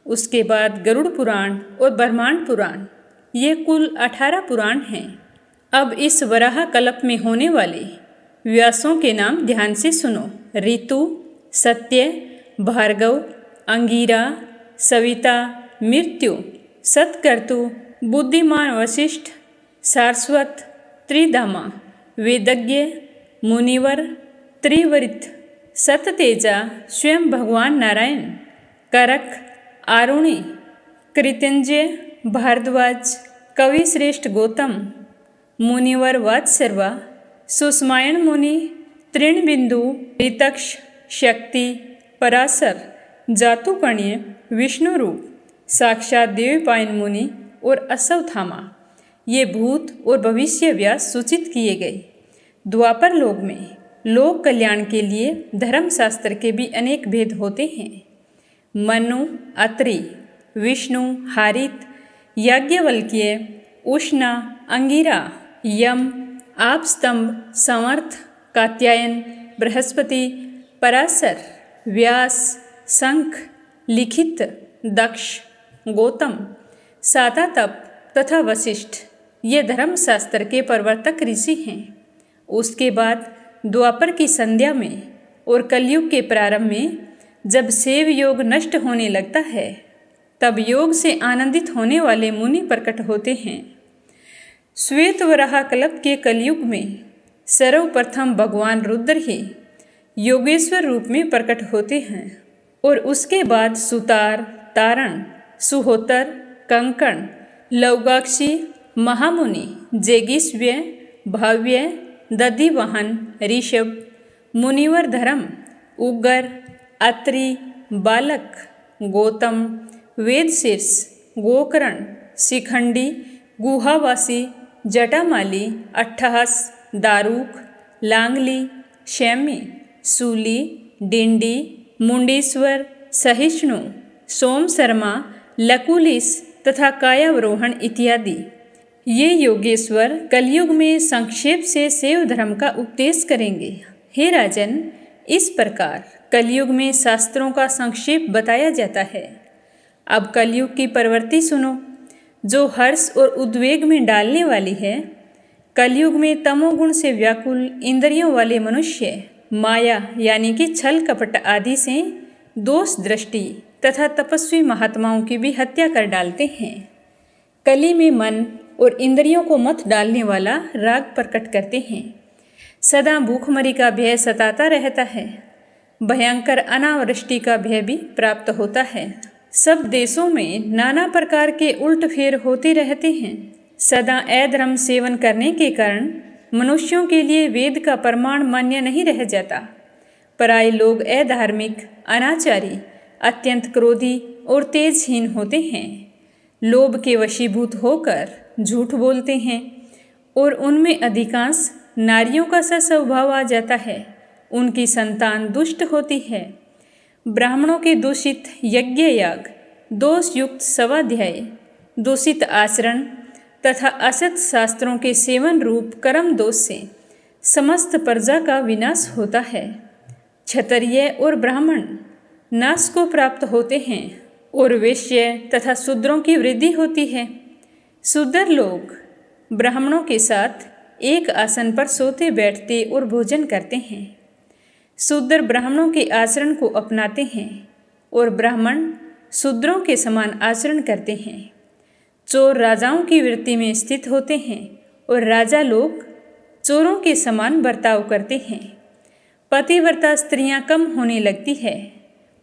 उसके बाद गरुड़ पुराण और ब्रह्मांड पुराण। ये कुल 18 पुराण हैं। अब इस वराह कल्प में होने वाले व्यासों के नाम ध्यान से सुनो। ऋतु, सत्य, भार्गव, अंगीरा, सविता, मृत्यु, सत्कर्तु, बुद्धिमान वशिष्ठ, सारस्वत, त्रिधामा, वेदज्ञ, मुनिवर, त्रिवरित, सततेजा, स्वयं भगवान नारायण, करक, आरुणि, कृतंजय, भारद्वाज, कवि श्रेष्ठ गौतम, मुनिवर वात्सर्वा, सुषमायण मुनि, तृणबिंदु, ऋतक्ष, शक्ति, पराशर, जातुकण्य, विष्णुरूप, साक्षात देवपायन मुनि और अश्वत्थामा। ये भूत और भविष्य व्यास सूचित किए गए। द्वापर लोक में लोक कल्याण के लिए धर्मशास्त्र के भी अनेक भेद होते हैं। मनु, अत्रि, विष्णु, हारित, याज्ञवल्क्य, उष्णा, अंगिरा, यम, आपस्तंभ, समर्थ, कात्यायन, बृहस्पति, पराशर, व्यास, शंख, लिखित, दक्ष, गौतम, सातातप तथा वशिष्ठ ये धर्मशास्त्र के प्रवर्तक ऋषि हैं। उसके बाद द्वापर की संध्या में और कलयुग के प्रारंभ में जब शैव योग नष्ट होने लगता है तब योग से आनंदित होने वाले मुनि प्रकट होते हैं। श्वेत वराह कल्प के कलयुग में सर्वप्रथम भगवान रुद्र ही योगेश्वर रूप में प्रकट होते हैं और उसके बाद सुतार, तारण, सुहोतर, कंकण, लौगाक्षी, महामुनि, जेगिष्व्य, भाव्य, दधिवाहन, ऋषभ, मुनिवर धर्म, उग्र, अत्रि, बालक, गौतम, वेदशीर्ष, गोकर्ण, शिखंडी, गुहावासी, जटामाली, अट्ठहास, दारुक, लांगली, शैमी, सूली, डिंडी, मुंडेश्वर, सहिष्णु, सोम शर्मा, लकुलिस तथा कायावरोहण इत्यादि। ये योगेश्वर कलयुग में संक्षेप से शैव धर्म का उपदेश करेंगे। हे राजन, इस प्रकार कलयुग में शास्त्रों का संक्षेप बताया जाता है। अब कलयुग की प्रवृत्ति सुनो, जो हर्ष और उद्वेग में डालने वाली है। कलयुग में तमोगुण से व्याकुल इंद्रियों वाले मनुष्य माया यानी कि छल कपट आदि से दोष दृष्टि तथा तपस्वी महात्माओं की भी हत्या कर डालते हैं। कली में मन और इंद्रियों को मत डालने वाला राग प्रकट करते हैं। सदा भूखमरी का भय सताता रहता है। भयंकर अनावृष्टि का भय भी प्राप्त होता है। सब देशों में नाना प्रकार के उल्ट फेर होते रहते हैं। सदा अधर्म सेवन करने के कारण मनुष्यों के लिए वेद का प्रमाण मान्य नहीं रह जाता। पराये लोग अधार्मिक, अनाचारी, अत्यंत क्रोधी और तेजहीन होते हैं। लोभ के वशीभूत होकर झूठ बोलते हैं और उनमें अधिकांश नारियों का सा स्वभाव आ जाता है। उनकी संतान दुष्ट होती है। ब्राह्मणों के दूषित यज्ञ याग, दोषयुक्त स्वाध्याय, दूषित आचरण तथा असत शास्त्रों के सेवन रूप कर्म दोष से समस्त प्रजा का विनाश होता है। क्षत्रिय और ब्राह्मण नाश को प्राप्त होते हैं और वैश्य तथा शूद्रों की वृद्धि होती है। शूद्र लोग ब्राह्मणों के साथ एक आसन पर सोते बैठते और भोजन करते हैं। शूद्र ब्राह्मणों के आचरण को अपनाते हैं और ब्राह्मण शूद्रों के समान आचरण करते हैं। चोर राजाओं की वृत्ति में स्थित होते हैं और राजा लोग चोरों के समान बर्ताव करते हैं। पतिव्रता स्त्रियां कम होने लगती है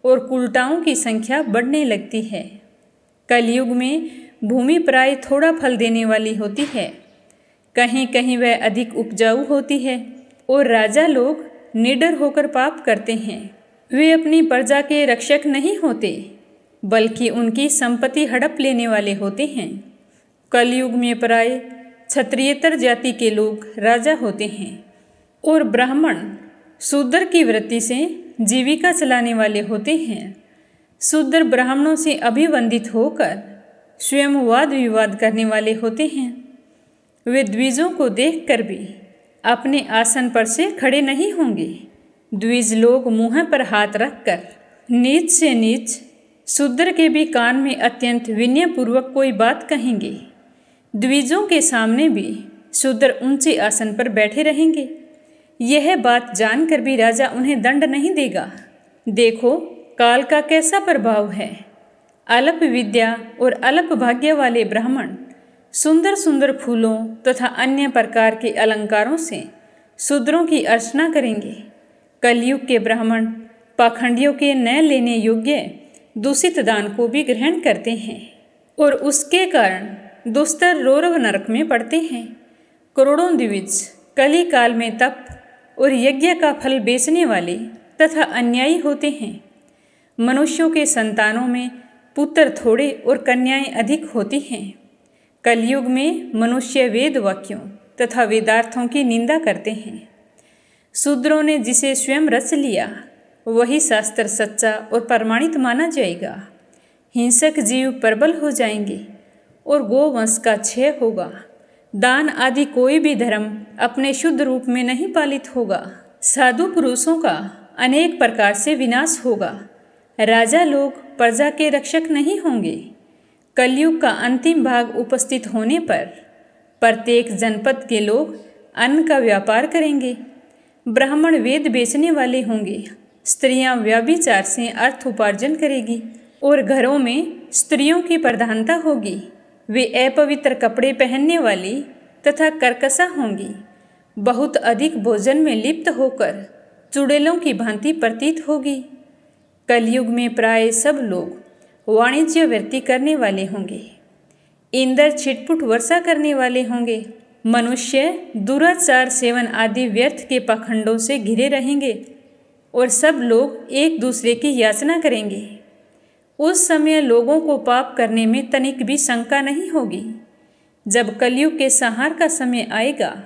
और कुलटाओं की संख्या बढ़ने लगती है। कलयुग में भूमि प्राय थोड़ा फल देने वाली होती है। कहीं कहीं वह अधिक उपजाऊ होती है और राजा लोग निडर होकर पाप करते हैं। वे अपनी प्रजा के रक्षक नहीं होते बल्कि उनकी संपत्ति हड़प लेने वाले होते हैं। कलयुग में प्राय क्षत्रियेतर जाति के लोग राजा होते हैं और ब्राह्मण शूद्र की वृत्ति से जीविका चलाने वाले होते हैं। शूद्र ब्राह्मणों से अभिवंदित होकर स्वयं वाद विवाद करने वाले होते हैं। वे द्विजों को देखकर भी अपने आसन पर से खड़े नहीं होंगे। द्विज लोग मुँह पर हाथ रखकर नीच से नीच शूद्र के भी कान में अत्यंत विनयपूर्वक कोई बात कहेंगे। द्विजों के सामने भी शूद्र ऊंचे आसन पर बैठे रहेंगे। यह बात जानकर भी राजा उन्हें दंड नहीं देगा। देखो काल का कैसा प्रभाव है। अल्प विद्या और अल्प भाग्य वाले ब्राह्मण सुंदर सुंदर फूलों तथा अन्य प्रकार के अलंकारों से शूद्रों की अर्चना करेंगे। कलयुग के ब्राह्मण पाखंडियों के न लेने योग्य दूषित दान को भी ग्रहण करते हैं और उसके कारण दुस्तर रौरव नरक में पड़ते हैं। करोड़ों द्विज कली काल में तप और यज्ञ का फल बेचने वाले तथा अन्यायी होते हैं। मनुष्यों के संतानों में पुत्र थोड़े और कन्याएं अधिक होती हैं। कलयुग में मनुष्य वेद वाक्यों तथा वेदार्थों की निंदा करते हैं। शूद्रों ने जिसे स्वयं रच लिया वही शास्त्र सच्चा और प्रमाणित माना जाएगा। हिंसक जीव प्रबल हो जाएंगे और गोवंश का क्षय होगा। दान आदि कोई भी धर्म अपने शुद्ध रूप में नहीं पालित होगा। साधु पुरुषों का अनेक प्रकार से विनाश होगा। राजा लोग प्रजा के रक्षक नहीं होंगे। कलयुग का अंतिम भाग उपस्थित होने पर प्रत्येक जनपद के लोग अन्न का व्यापार करेंगे। ब्राह्मण वेद बेचने वाले होंगे। स्त्रियां व्यभिचार से अर्थ उपार्जन करेगी और घरों में स्त्रियों की प्रधानता होगी। वे अपवित्र कपड़े पहनने वाली तथा कर्कशा होंगी। बहुत अधिक भोजन में लिप्त होकर चुड़ैलों की भांति प्रतीत होगी। कलयुग में प्राय सब लोग वाणिज्य वृत्ति करने वाले होंगे। इंद्र छिटपुट वर्षा करने वाले होंगे। मनुष्य दुराचार सेवन आदि व्यर्थ के पाखंडों से घिरे रहेंगे और सब लोग एक दूसरे की याचना करेंगे। उस समय लोगों को पाप करने में तनिक भी शंका नहीं होगी। जब कलयुग के संहार का समय आएगा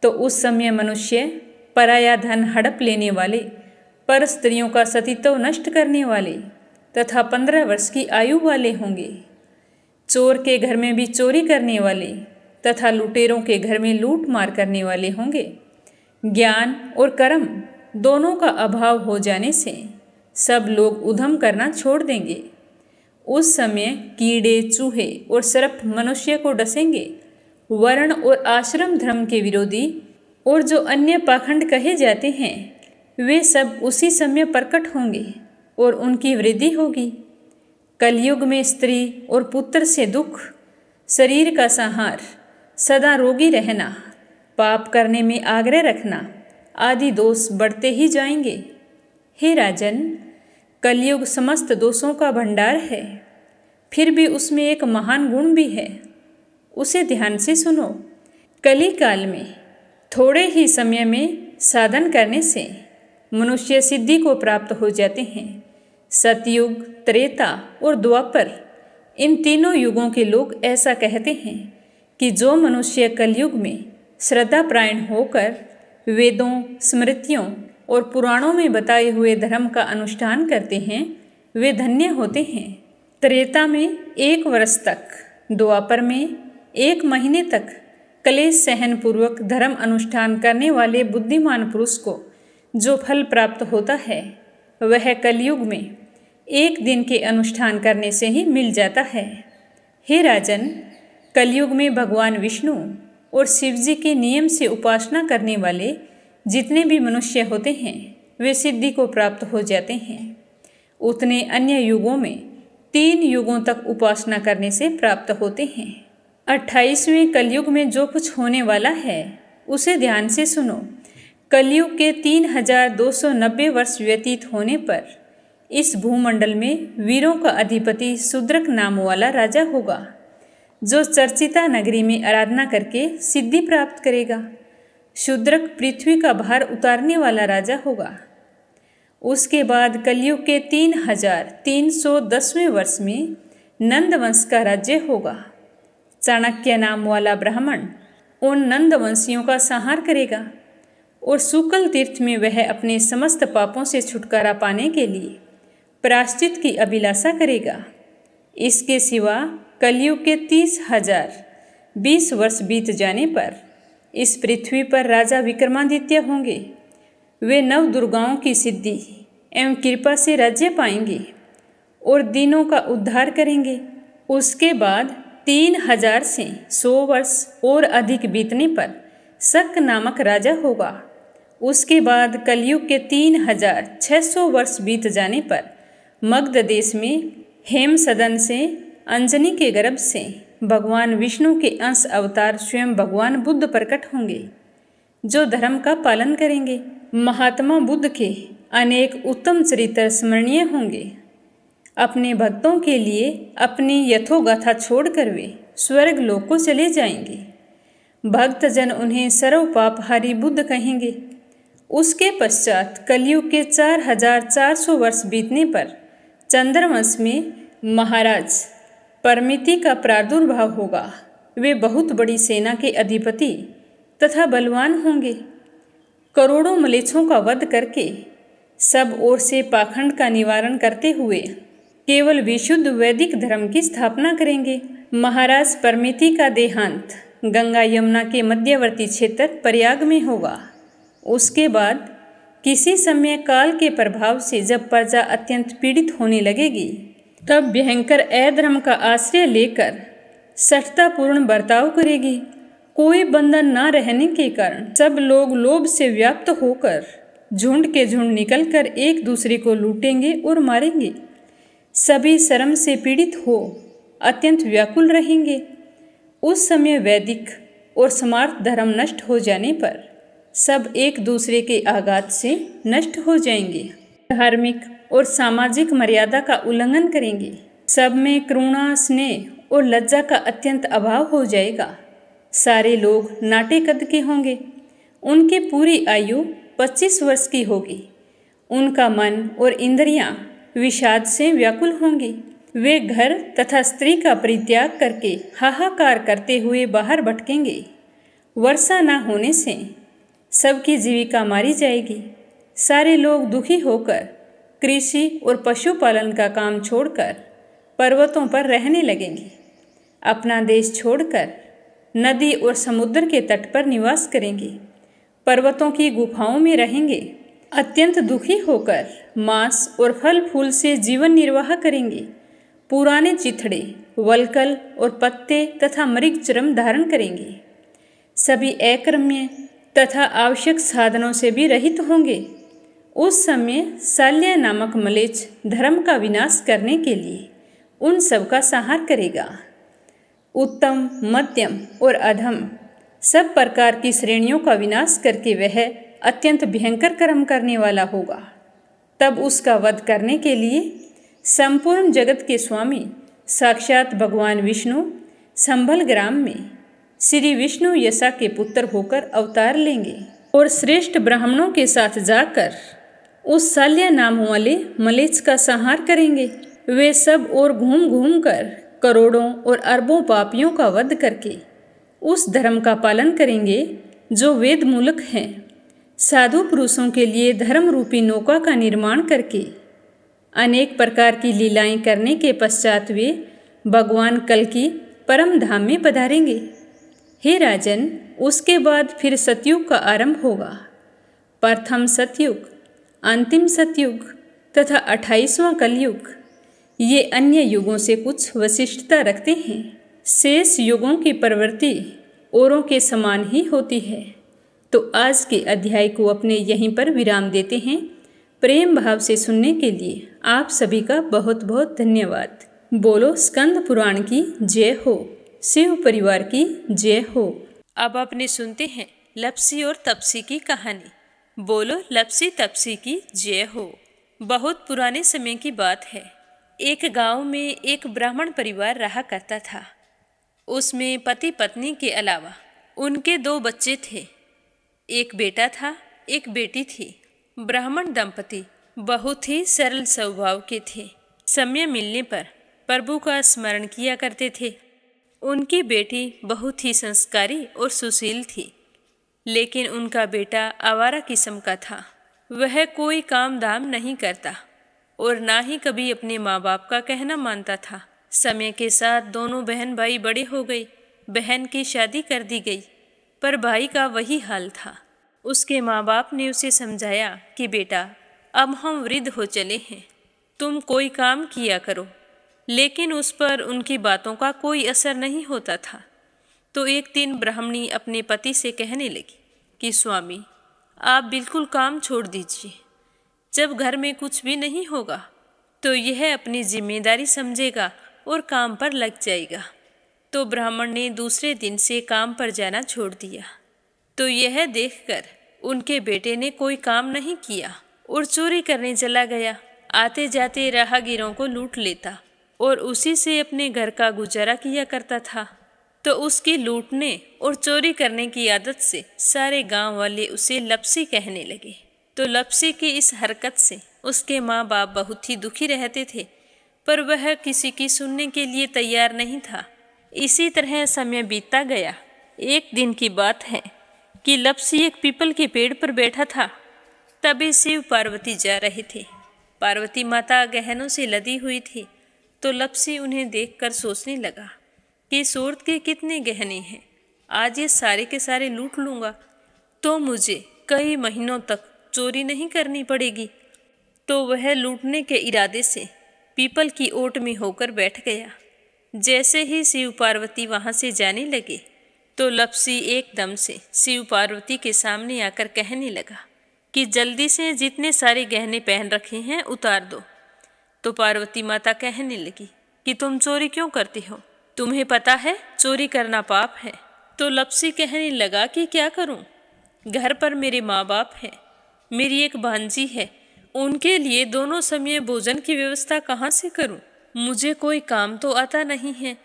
तो उस समय मनुष्य पराया धन हड़प लेने वाले, पर स्त्रियों का सतीत्व नष्ट करने वाले तथा 15 वर्ष की आयु वाले होंगे। चोर के घर में भी चोरी करने वाले तथा लुटेरों के घर में लूट मार करने वाले होंगे। ज्ञान और कर्म दोनों का अभाव हो जाने से सब लोग उधम करना छोड़ देंगे। उस समय कीड़े, चूहे और सर्प मनुष्य को डसेंगे। वर्ण और आश्रम धर्म के विरोधी और जो अन्य पाखंड कहे जाते हैं वे सब उसी समय प्रकट होंगे और उनकी वृद्धि होगी। कलयुग में स्त्री और पुत्र से दुख, शरीर का संहार, सदा रोगी रहना, पाप करने में आग्रह रखना आदि दोष बढ़ते ही जाएंगे। हे राजन, कलयुग समस्त दोषों का भंडार है, फिर भी उसमें एक महान गुण भी है। उसे ध्यान से सुनो। कली काल में थोड़े ही समय में साधन करने से मनुष्य सिद्धि को प्राप्त हो जाते हैं। सतयुग, त्रेता और द्वापर, इन तीनों युगों के लोग ऐसा कहते हैं कि जो मनुष्य कलयुग में श्रद्धापरायण होकर वेदों, स्मृतियों और पुराणों में बताए हुए धर्म का अनुष्ठान करते हैं वे धन्य होते हैं। त्रेता में 1 वर्ष तक, द्वापर में 1 महीने तक क्लेश सहन पूर्वक धर्म अनुष्ठान करने वाले बुद्धिमान पुरुष को जो फल प्राप्त होता है वह कलयुग में 1 दिन के अनुष्ठान करने से ही मिल जाता है। हे राजन, कलयुग में भगवान विष्णु और शिव जी के नियम से उपासना करने वाले जितने भी मनुष्य होते हैं वे सिद्धि को प्राप्त हो जाते हैं। उतने अन्य युगों में 3 युगों तक उपासना करने से प्राप्त होते हैं। 28वें कलयुग में जो कुछ होने वाला है उसे ध्यान से सुनो। कलयुग के 3290 वर्ष व्यतीत होने पर इस भूमंडल में वीरों का अधिपति शूद्रक नाम वाला राजा होगा, जो चर्चिता नगरी में आराधना करके सिद्धि प्राप्त करेगा। शूद्रक पृथ्वी का भार उतारने वाला राजा होगा। उसके बाद कलयुग के 3310वें वर्ष में नंद वंश का राज्य होगा। चाणक्य नाम वाला ब्राह्मण उन नंद वंशियों का संहार करेगा और शुक्ल तीर्थ में वह अपने समस्त पापों से छुटकारा पाने के लिए प्रायश्चित की अभिलाषा करेगा। इसके सिवा कलयुग के 30,020 वर्ष बीत जाने पर इस पृथ्वी पर राजा विक्रमादित्य होंगे। वे 9 दुर्गाओं की सिद्धि एवं कृपा से राज्य पाएंगे और दीनों का उद्धार करेंगे। उसके बाद 3000 से 100 वर्ष और अधिक बीतने पर शक नामक राजा होगा। उसके बाद कलयुग के 3600 वर्ष बीत जाने पर मगध देश में हेम सदन से अंजनी के गर्भ से भगवान विष्णु के अंश अवतार स्वयं भगवान बुद्ध प्रकट होंगे, जो धर्म का पालन करेंगे। महात्मा बुद्ध के अनेक उत्तम चरित्र स्मरणीय होंगे। अपने भक्तों के लिए अपनी यथोगाथा छोड़कर वे स्वर्ग लोक को चले जाएंगे। भक्तजन उन्हें सर्व पापहारी बुद्ध कहेंगे। उसके पश्चात कलयुग के 4400 वर्ष बीतने पर चंद्रवंश में महाराज परमिति का प्रादुर्भाव होगा। वे बहुत बड़ी सेना के अधिपति तथा बलवान होंगे। करोड़ों मलेच्छों का वध करके सब ओर से पाखंड का निवारण करते हुए केवल विशुद्ध वैदिक धर्म की स्थापना करेंगे। महाराज परमिति का देहांत गंगा यमुना के मध्यवर्ती क्षेत्र प्रयाग में होगा। उसके बाद किसी समय काल के प्रभाव से जब प्रजा अत्यंत पीड़ित होने लगेगी, तब भयंकर अधर्म का आश्रय लेकर सठतापूर्ण बर्ताव करेगी। कोई बंधन न रहने के कारण सब लोग लोभ से व्याप्त होकर झुंड के झुंड निकलकर एक दूसरे को लूटेंगे और मारेंगे। सभी शर्म से पीड़ित हो अत्यंत व्याकुल रहेंगे। उस समय वैदिक और स्मार्त धर्म नष्ट हो जाने पर सब एक दूसरे के आघात से नष्ट हो जाएंगे। धार्मिक और सामाजिक मर्यादा का उल्लंघन करेंगे। सब में करुणा, स्नेह और लज्जा का अत्यंत अभाव हो जाएगा। सारे लोग नाटे कद के होंगे। उनकी पूरी आयु 25 वर्ष की होगी। उनका मन और इंद्रियां विषाद से व्याकुल होंगी। वे घर तथा स्त्री का परित्याग करके हाहाकार करते हुए बाहर भटकेंगे। वर्षा न होने से सबकी जीविका मारी जाएगी। सारे लोग दुखी होकर कृषि और पशुपालन का काम छोड़कर पर्वतों पर रहने लगेंगे। अपना देश छोड़कर नदी और समुद्र के तट पर निवास करेंगे। पर्वतों की गुफाओं में रहेंगे। अत्यंत दुखी होकर मांस और फल फूल से जीवन निर्वाह करेंगे। पुराने चिथड़े, वलकल और पत्ते तथा मृग चर्म धारण करेंगे। सभी अकर्म्य तथा आवश्यक साधनों से भी रहित होंगे। उस समय शाल्य नामक मलेच्छ धर्म का विनाश करने के लिए उन सब का संहार करेगा। उत्तम, मध्यम और अधम सब प्रकार की श्रेणियों का विनाश करके वह अत्यंत भयंकर कर्म करने वाला होगा। तब उसका वध करने के लिए संपूर्ण जगत के स्वामी साक्षात भगवान विष्णु संभल ग्राम में श्री विष्णु यशा के पुत्र होकर अवतार लेंगे और श्रेष्ठ ब्राह्मणों के साथ जाकर उस शाल्य नाम वाले मलेच्छ का संहार करेंगे। वे सब और घूम घूम कर करोड़ों और अरबों पापियों का वध करके उस धर्म का पालन करेंगे जो वेद मूलक है। साधु पुरुषों के लिए धर्म रूपी नौका का निर्माण करके अनेक प्रकार की लीलाएं करने के पश्चात वे भगवान कल की परम धाम में पधारेंगे। हे राजन, उसके बाद फिर सतयुग का आरंभ होगा। प्रथम सतयुग, अंतिम सतयुग तथा 28वां कलयुग, ये अन्य युगों से कुछ विशिष्टता रखते हैं। शेष युगों की प्रवृत्ति औरों के समान ही होती है। तो आज के अध्याय को अपने यहीं पर विराम देते हैं। प्रेम भाव से सुनने के लिए आप सभी का बहुत बहुत धन्यवाद। बोलो स्कंद पुराण की जय हो, शिव परिवार की जय हो। अब अपने सुनते हैं लप्सी और तपसी की कहानी। बोलो लप्सी तपसी की जय हो। बहुत पुराने समय की बात है। एक गांव में एक ब्राह्मण परिवार रहा करता था। उसमें पति पत्नी के अलावा उनके 2 बच्चे थे। एक बेटा था, एक बेटी थी। ब्राह्मण दंपति बहुत ही सरल स्वभाव के थे। समय मिलने पर प्रभु का स्मरण किया करते थे। उनकी बेटी बहुत ही संस्कारी और सुशील थी, लेकिन उनका बेटा आवारा किस्म का था। वह कोई काम धाम नहीं करता और ना ही कभी अपने माँ बाप का कहना मानता था। समय के साथ दोनों बहन भाई बड़े हो गए। बहन की शादी कर दी गई, पर भाई का वही हाल था। उसके माँ बाप ने उसे समझाया कि बेटा, अब हम वृद्ध हो चले हैं, तुम कोई काम किया करो। लेकिन उस पर उनकी बातों का कोई असर नहीं होता था। तो एक दिन ब्राह्मणी अपने पति से कहने लगी कि स्वामी, आप बिल्कुल काम छोड़ दीजिए। जब घर में कुछ भी नहीं होगा तो यह अपनी जिम्मेदारी समझेगा और काम पर लग जाएगा। तो ब्राह्मण ने दूसरे दिन से काम पर जाना छोड़ दिया। तो यह देखकर उनके बेटे ने कोई काम नहीं किया और चोरी करने चला गया। आते जाते राहगीरों को लूट लेता और उसी से अपने घर का गुजारा किया करता था। तो उसकी लूटने और चोरी करने की आदत से सारे गांव वाले उसे लप्सी कहने लगे। तो लप्सी की इस हरकत से उसके माँ बाप बहुत ही दुखी रहते थे, पर वह किसी की सुनने के लिए तैयार नहीं था। इसी तरह समय बीतता गया। एक दिन की बात है कि लप्सी एक पीपल के पेड़ पर बैठा था। तभी शिव पार्वती जा रहे थे। पार्वती माता गहनों से लदी हुई थी तो लपसी उन्हें देखकर सोचने लगा कि सूरत के कितने गहने हैं। आज ये सारे के सारे लूट लूँगा तो मुझे कई महीनों तक चोरी नहीं करनी पड़ेगी। तो वह लूटने के इरादे से पीपल की ओट में होकर बैठ गया। जैसे ही शिव पार्वती वहाँ से जाने लगे तो लपसी एकदम से शिव पार्वती के सामने आकर कहने लगा कि जल्दी से जितने सारे गहने पहन रखे हैं उतार दो। तो पार्वती माता कहने लगी कि तुम चोरी क्यों करती हो, तुम्हें पता है चोरी करना पाप है। तो लपसी कहने लगा कि क्या करूं, घर पर मेरे माँ बाप हैं, मेरी एक भांजी है, उनके लिए दोनों समय भोजन की व्यवस्था कहाँ से करूं, मुझे कोई काम तो आता नहीं है।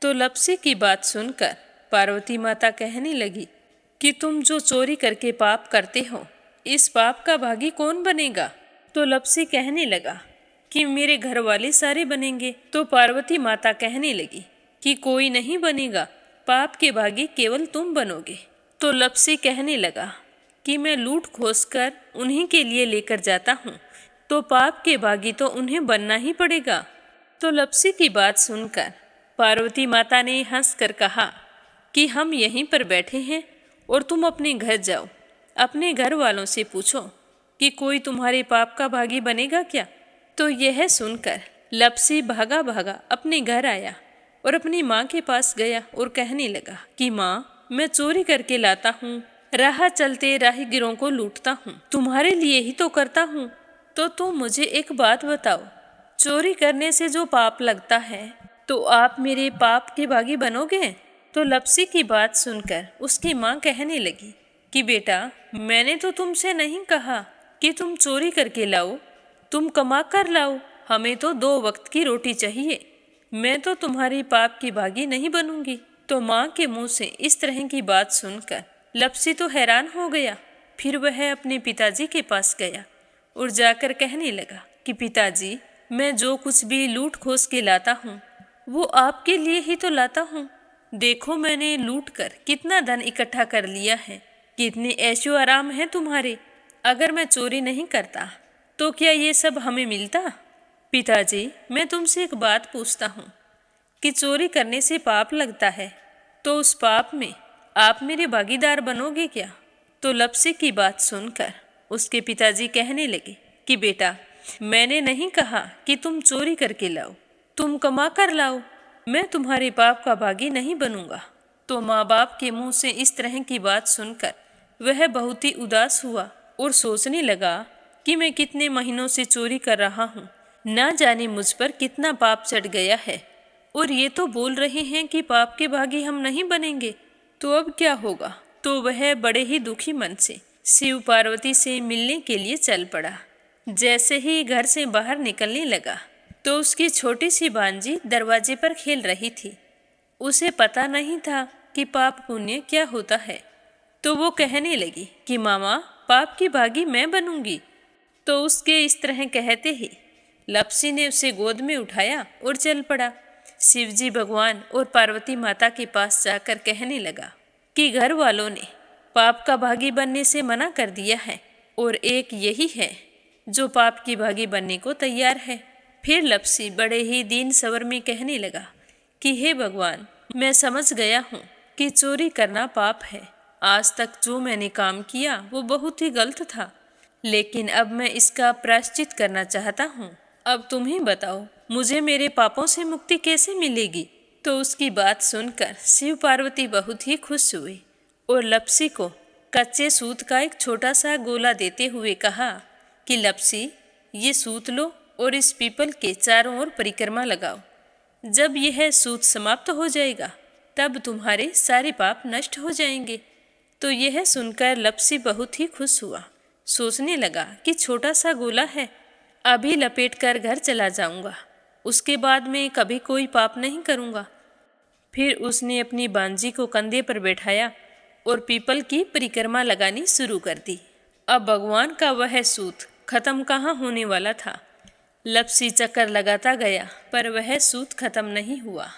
तो लपसी की बात सुनकर पार्वती माता कहने लगी कि तुम जो चोरी करके पाप करते हो, इस पाप का भागी कौन बनेगा। तो लपसी कहने लगा कि मेरे घर वाले सारे बनेंगे। तो पार्वती माता कहने लगी कि कोई नहीं बनेगा, पाप के भागी केवल तुम बनोगे। तो लपसी कहने लगा कि मैं लूट खोस कर उन्हीं के लिए लेकर जाता हूँ, तो पाप के भागी तो उन्हें बनना ही पड़ेगा। तो लपसी की बात सुनकर पार्वती माता ने हंसकर कहा कि हम यहीं पर बैठे हैं और तुम अपने घर जाओ, अपने घर वालों से पूछो कि कोई तुम्हारे पाप का भागी बनेगा क्या। तो यह सुनकर लपसी भागा भागा अपने घर आया और अपनी माँ के पास गया और कहने लगा कि माँ, मैं चोरी करके लाता हूँ, राह चलते राहगीरों को लूटता हूँ, तुम्हारे लिए ही तो करता हूँ। तो तुम मुझे एक बात बताओ, चोरी करने से जो पाप लगता है तो आप मेरे पाप के भागी बनोगे। तो लपसी की बात सुनकर उसकी माँ कहने लगी कि बेटा, मैंने तो तुमसे नहीं कहा कि तुम चोरी करके लाओ, तुम कमा कर लाओ, हमें तो 2 वक्त की रोटी चाहिए, मैं तो तुम्हारी पाप की भागी नहीं बनूंगी। तो माँ के मुंह से इस तरह की बात सुनकर लपसी तो हैरान हो गया। फिर वह अपने पिताजी के पास गया और जाकर कहने लगा कि पिताजी, मैं जो कुछ भी लूट खोस के लाता हूँ वो आपके लिए ही तो लाता हूँ। देखो मैंने लूट कर कितना धन इकट्ठा कर लिया है, कितने ऐशो आराम है तुम्हारे। अगर मैं चोरी नहीं करता तो क्या ये सब हमें मिलता। पिताजी, मैं तुमसे एक बात पूछता हूँ कि चोरी करने से पाप लगता है, तो उस पाप में आप मेरे भागीदार बनोगे क्या। तो लपसी की बात सुनकर उसके पिताजी कहने लगे कि बेटा, मैंने नहीं कहा कि तुम चोरी करके लाओ, तुम कमा कर लाओ, मैं तुम्हारे पाप का भागी नहीं बनूंगा। तो माँ बाप के मुंह से इस तरह की बात सुनकर वह बहुत ही उदास हुआ और सोचने लगा कि मैं कितने महीनों से चोरी कर रहा हूँ, ना जाने मुझ पर कितना पाप चढ़ गया है, और ये तो बोल रहे हैं कि पाप के भागी हम नहीं बनेंगे, तो अब क्या होगा। तो वह बड़े ही दुखी मन से शिव पार्वती से मिलने के लिए चल पड़ा। जैसे ही घर से बाहर निकलने लगा तो उसकी छोटी सी भांजी दरवाजे पर खेल रही थी। उसे पता नहीं था कि पाप पुण्य क्या होता है, तो वो कहने लगी कि मामा, पाप की भागी मैं बनूंगी। तो उसके इस तरह कहते ही लपसी ने उसे गोद में उठाया और चल पड़ा। शिवजी भगवान और पार्वती माता के पास जाकर कहने लगा कि घर वालों ने पाप का भागी बनने से मना कर दिया है और एक यही है जो पाप की भागी बनने को तैयार है। फिर लपसी बड़े ही दीन स्वर में कहने लगा कि हे भगवान, मैं समझ गया हूँ कि चोरी करना पाप है। आज तक जो मैंने काम किया वो बहुत ही गलत था, लेकिन अब मैं इसका प्रायश्चित करना चाहता हूँ। अब तुम ही बताओ, मुझे मेरे पापों से मुक्ति कैसे मिलेगी। तो उसकी बात सुनकर शिव पार्वती बहुत ही खुश हुए और लपसी को कच्चे सूत का एक छोटा सा गोला देते हुए कहा कि लपसी, ये सूत लो और इस पीपल के चारों ओर परिक्रमा लगाओ। जब यह सूत समाप्त हो जाएगा तब तुम्हारे सारे पाप नष्ट हो जाएंगे। तो यह सुनकर लपसी बहुत ही खुश हुआ। सोचने लगा कि छोटा सा गोला है, अभी लपेट कर घर चला जाऊंगा, उसके बाद में कभी कोई पाप नहीं करूंगा। फिर उसने अपनी बांजी को कंधे पर बैठाया और पीपल की परिक्रमा लगानी शुरू कर दी। अब भगवान का वह सूत खत्म कहाँ होने वाला था। लपसी चक्कर लगाता गया पर वह सूत खत्म नहीं हुआ।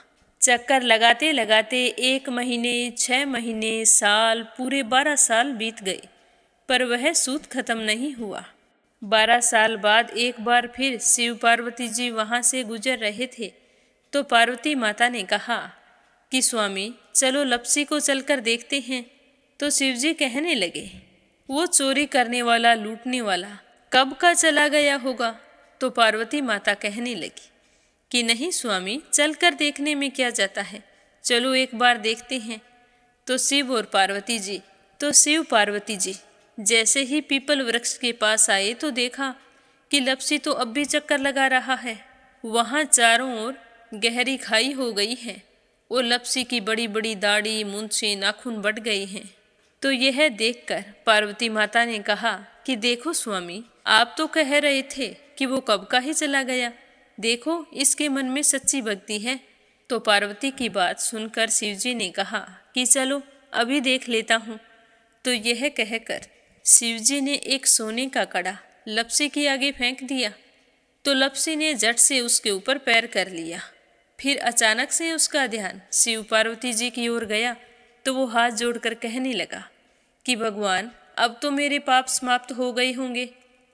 चक्कर लगाते लगाते 1 महीने, 6 महीने, साल, पूरे 12 साल बीत गए पर वह सूत खत्म नहीं हुआ। 12 साल बाद एक बार फिर शिव पार्वती जी वहाँ से गुजर रहे थे तो पार्वती माता ने कहा कि स्वामी चलो लपसी को चलकर देखते हैं। तो शिवजी कहने लगे, वो चोरी करने वाला, लूटने वाला कब का चला गया होगा। तो पार्वती माता कहने लगी कि नहीं स्वामी, चलकर देखने में क्या जाता है, चलो एक बार देखते हैं। तो शिव पार्वती जी जैसे ही पीपल वृक्ष के पास आए तो देखा कि लपसी तो अब भी चक्कर लगा रहा है। वहाँ चारों ओर गहरी खाई हो गई है और लपसी की बड़ी बड़ी दाढ़ी, मूंछें, नाखून बढ़ गए हैं। तो यह देखकर पार्वती माता ने कहा कि देखो स्वामी, आप तो कह रहे थे कि वो कब का ही चला गया, देखो इसके मन में सच्ची भक्ति है। तो पार्वती की बात सुनकर शिवजी ने कहा कि चलो अभी देख लेता हूँ। तो यह कहकर शिवजी ने एक सोने का कड़ा लपसी के आगे फेंक दिया। तो लपसी ने झट से उसके ऊपर पैर कर लिया। फिर अचानक से उसका ध्यान शिव पार्वती जी की ओर गया। तो वो हाथ जोड़कर कहने लगा कि भगवान, अब तो मेरे पाप समाप्त हो गए होंगे,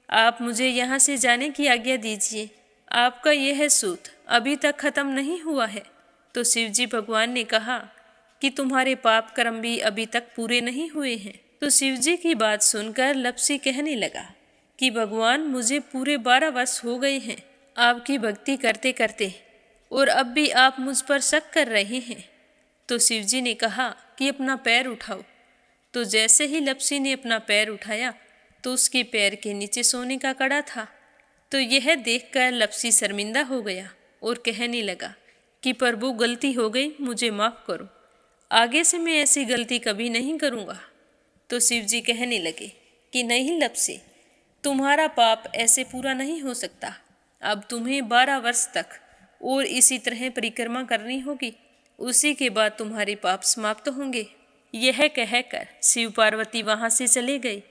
आप मुझे यहाँ से जाने की आज्ञा दीजिए, आपका यह सूत अभी तक खत्म नहीं हुआ है। तो शिवजी भगवान ने कहा कि तुम्हारे पाप कर्म भी अभी तक पूरे नहीं हुए हैं। तो शिवजी की बात सुनकर लपसी कहने लगा कि भगवान, मुझे पूरे 12 वर्ष हो गए हैं आपकी भक्ति करते करते, और अब भी आप मुझ पर शक कर रहे हैं। तो शिवजी ने कहा कि अपना पैर उठाओ। तो जैसे ही लपसी ने अपना पैर उठाया तो उसके पैर के नीचे सोने का कड़ा था। तो यह देखकर लपसी शर्मिंदा हो गया और कहने लगा कि प्रभु, गलती हो गई, मुझे माफ़ करो, आगे से मैं ऐसी गलती कभी नहीं करूँगा। तो शिवजी कहने लगे कि नहीं लपसी, तुम्हारा पाप ऐसे पूरा नहीं हो सकता, अब तुम्हें 12 वर्ष तक और इसी तरह परिक्रमा करनी होगी, उसी के बाद तुम्हारे पाप समाप्त होंगे। यह कहकर शिव पार्वती वहाँ से चले गए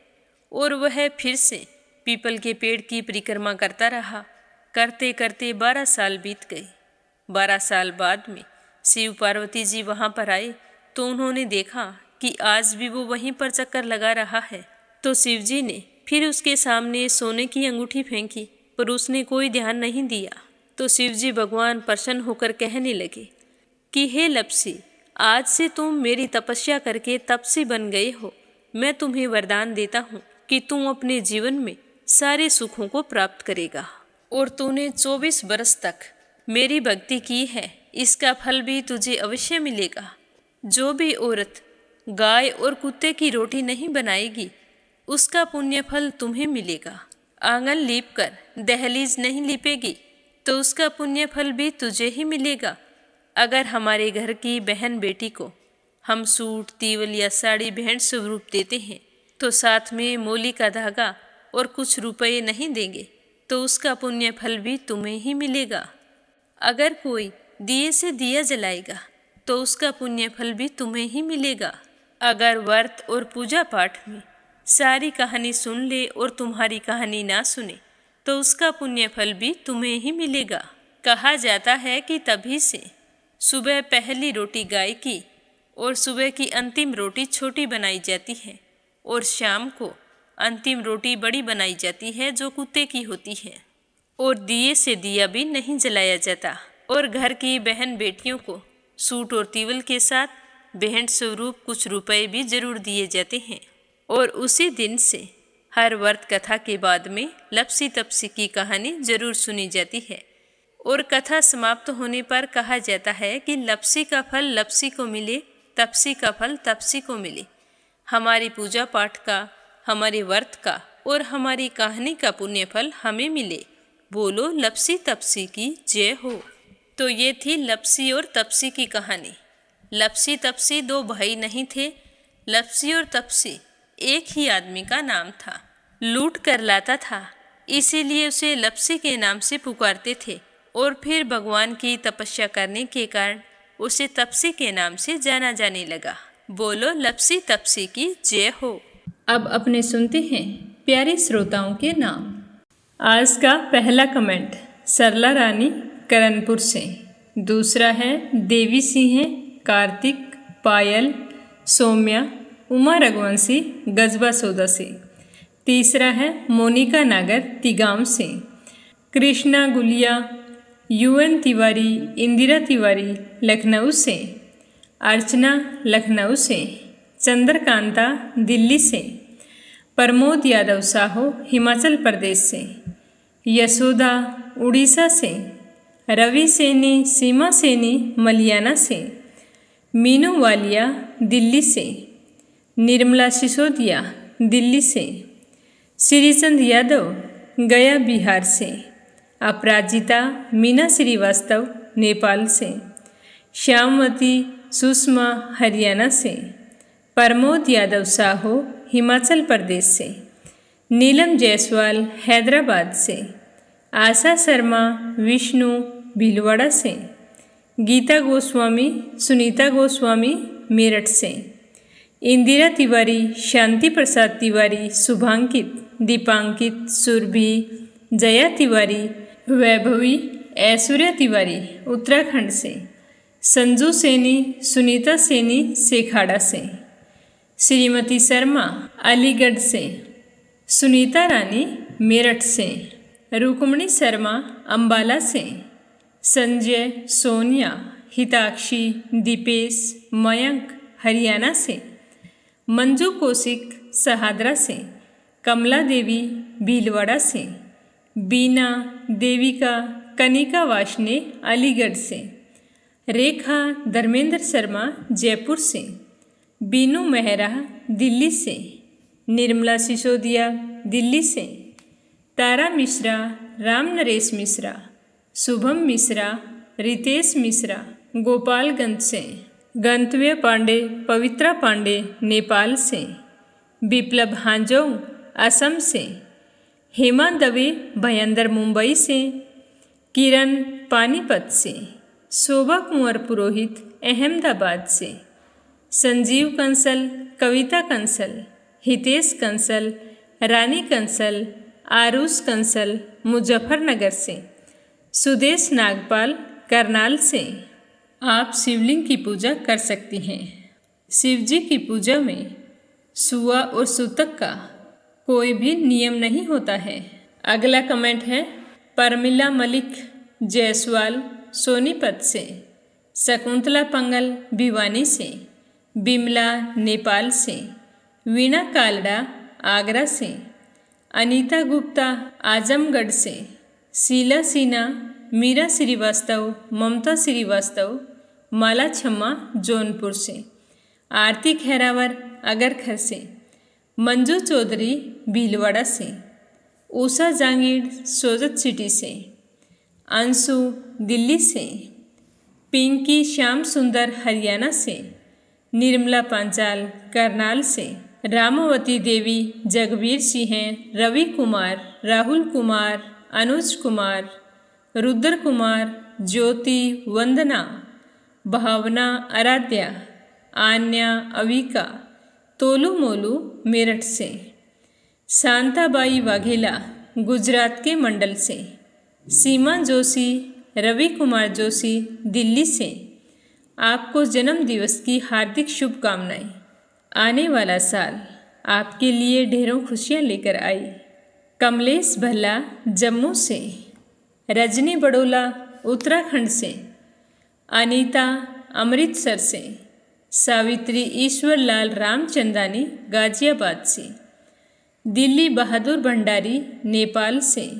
और वह फिर से पीपल के पेड़ की परिक्रमा करता रहा। करते करते 12 साल बीत गए। 12 साल बाद में शिव पार्वती जी वहाँ पर आए तो उन्होंने देखा कि आज भी वो वहीं पर चक्कर लगा रहा है। तो शिवजी ने फिर उसके सामने सोने की अंगूठी फेंकी, पर उसने कोई ध्यान नहीं दिया। तो शिवजी भगवान प्रसन्न होकर कहने लगे कि हे लपसी, आज से तुम मेरी तपस्या करके तपसी बन गए हो। मैं तुम्हें वरदान देता हूँ कि तुम अपने जीवन में सारे सुखों को प्राप्त करेगा, और तूने 24 बरस तक मेरी भक्ति की है, इसका फल भी तुझे अवश्य मिलेगा। जो भी औरत गाय और कुत्ते की रोटी नहीं बनाएगी, उसका पुण्य फल तुम्हें मिलेगा। आंगन लीप कर दहलीज नहीं लीपेगी, तो उसका पुण्य फल भी तुझे ही मिलेगा। अगर हमारे घर की बहन बेटी को हम सूट, तीवल या साड़ी भेंट स्वरूप देते हैं, तो साथ में मोली का धागा और कुछ रुपए नहीं देंगे, तो उसका पुण्य फल भी तुम्हें ही मिलेगा। अगर कोई दिए से दिया जलाएगा, तो उसका पुण्य फल भी तुम्हें ही मिलेगा। अगर व्रत और पूजा पाठ में सारी कहानी सुन ले और तुम्हारी कहानी ना सुने, तो उसका पुण्य फल भी तुम्हें ही मिलेगा। कहा जाता है कि तभी से सुबह पहली रोटी गाय की और सुबह की अंतिम रोटी छोटी बनाई जाती है, और शाम को अंतिम रोटी बड़ी बनाई जाती है जो कुत्ते की होती है। और दिए से दिया भी नहीं जलाया जाता, और घर की बहन बेटियों को सूट और तीवल के साथ भेंट स्वरूप कुछ रुपए भी जरूर दिए जाते हैं। और उसी दिन से हर व्रत कथा के बाद में लपसी तपसी की कहानी जरूर सुनी जाती है, और कथा समाप्त होने पर कहा जाता है कि लपसी का फल लपसी को मिले, तपसी का फल तपसी को मिले। हमारी पूजा पाठ का, हमारे व्रत का और हमारी कहानी का पुण्य फल हमें मिले। बोलो लपसी तपसी की जय हो। तो ये थी लपसी और तपसी की कहानी। लपसी तपसी 2 भाई नहीं थे। लपसी और तपसी एक ही आदमी का नाम था। लूट कर लाता था, इसीलिए उसे लपसी के नाम से पुकारते थे, और फिर भगवान की तपस्या करने के कारण उसे तपसी के नाम से जाना जाने लगा। बोलो लपसी तपसी की जय हो। अब अपने सुनते हैं प्यारे श्रोताओं के नाम। आज का पहला कमेंट सरला रानी करणपुर से, दूसरा है देवी सिंह कार्तिक, पायल, सौम्या, उमा रघुवंशी गजबा सौदा से, तीसरा है मोनिका नागर तिगाम से, कृष्णा गुलिया, UN तिवारी, इंदिरा तिवारी लखनऊ से, अर्चना लखनऊ से, चंद्रकांता दिल्ली से, प्रमोद यादव साहू हिमाचल प्रदेश से, यशोदा उड़ीसा से, रवि सैनी सीमा सैनी मलियाना से, मीनू वालिया दिल्ली से, निर्मला सिसोदिया दिल्ली से, श्रीचंद यादव गया बिहार से, अपराजिता मीना श्रीवास्तव नेपाल से, श्यामवती सुषमा हरियाणा से, प्रमोद यादव साहू हिमाचल प्रदेश से, नीलम जायसवाल हैदराबाद से, आशा शर्मा विष्णु भीलवाड़ा से, गीता गोस्वामी सुनीता गोस्वामी मेरठ से, इंदिरा तिवारी शांति प्रसाद तिवारी शुभांकित दीपांकित सुरभि जया तिवारी वैभवी ऐश्वर्या तिवारी उत्तराखंड से, संजू सैनी सुनीता सैनी सेखाड़ा से, श्रीमती शर्मा अलीगढ़ से, सुनीता रानी मेरठ से, रुक्मणी शर्मा अंबाला से, संजय सोनिया हिताक्षी दीपेश मयंक हरियाणा से, मंजू कौशिक सहादरा से, कमला देवी भीलवाड़ा से, बीना देविका कनिका वाशने अलीगढ़ से, रेखा धर्मेंद्र शर्मा जयपुर से, बीनू मेहरा दिल्ली से, निर्मला सिसोदिया दिल्ली से, तारा मिश्रा राम नरेश मिश्रा, शुभम मिश्रा रितेश मिश्रा गोपालगंज से, गंतव्य पांडे पवित्रा पांडे नेपाल से, विप्लव हांजों असम से, हेमा दवे भयंदर मुंबई से, किरण पानीपत से, शोभा कुंवर पुरोहित अहमदाबाद से, संजीव कंसल कविता कंसल हितेश कंसल रानी कंसल आरुष कंसल मुजफ्फरनगर से, सुदेश नागपाल करनाल से। आप शिवलिंग की पूजा कर सकती हैं। शिव जी की पूजा में सुआ और सूतक का कोई भी नियम नहीं होता है। अगला कमेंट है परमिला मलिक जायसवाल सोनीपत से, शकुंतला पंगल भिवानी से, बिमला नेपाल से, वीणा कालड़ा आगरा से, अनीता गुप्ता आजमगढ़ से, शीला सिन्हा मीरा श्रीवास्तव ममता श्रीवास्तव माला छम्मा जौनपुर से, आरती खैरावर अगरखर से, मंजू चौधरी भीलवाड़ा से, उषा जांगीर सोजत सिटी से, अंशु दिल्ली से, पिंकी श्याम सुंदर हरियाणा से, निर्मला पांचाल करनाल से, रामावती देवी जगबीर सिंह रवि कुमार राहुल कुमार अनुज कुमार रुद्र कुमार ज्योति वंदना भावना आराध्या आन्या अविका तोलू मोलू मेरठ से, शांताबाई वाघेला गुजरात के मंडल से, सीमा जोशी रवि कुमार जोशी दिल्ली से। आपको जन्मदिवस की हार्दिक शुभकामनाएं। आने वाला साल आपके लिए ढेरों खुशियां लेकर आई। कमलेश भल्ला जम्मू से, रजनी बड़ोला उत्तराखंड से, अनीता अमृतसर से, सावित्री ईश्वर लाल रामचंदानी गाजियाबाद से, दिल्ली बहादुर भंडारी नेपाल से,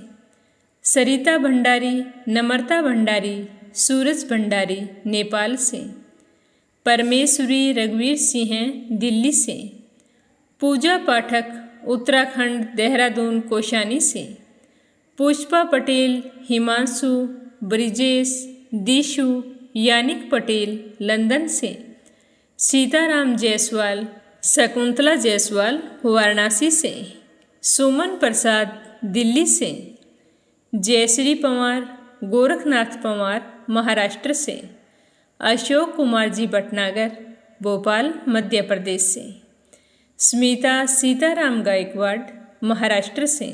सरिता भंडारी नम्रता भंडारी सूरज भंडारी नेपाल से, परमेश्वरी रघुवीर सिंह दिल्ली से, पूजा पाठक उत्तराखंड देहरादून कोशानी से, पुष्पा पटेल हिमांशु ब्रिजेश दीशु यानिक पटेल लंदन से, सीताराम जायसवाल शकुंतला जायसवाल वाराणसी से, सुमन प्रसाद दिल्ली से, जयश्री पंवार गोरखनाथ पंवार महाराष्ट्र से, अशोक कुमार जी भटनागर भोपाल मध्य प्रदेश से, स्मिता सीताराम गायकवाड़ महाराष्ट्र से,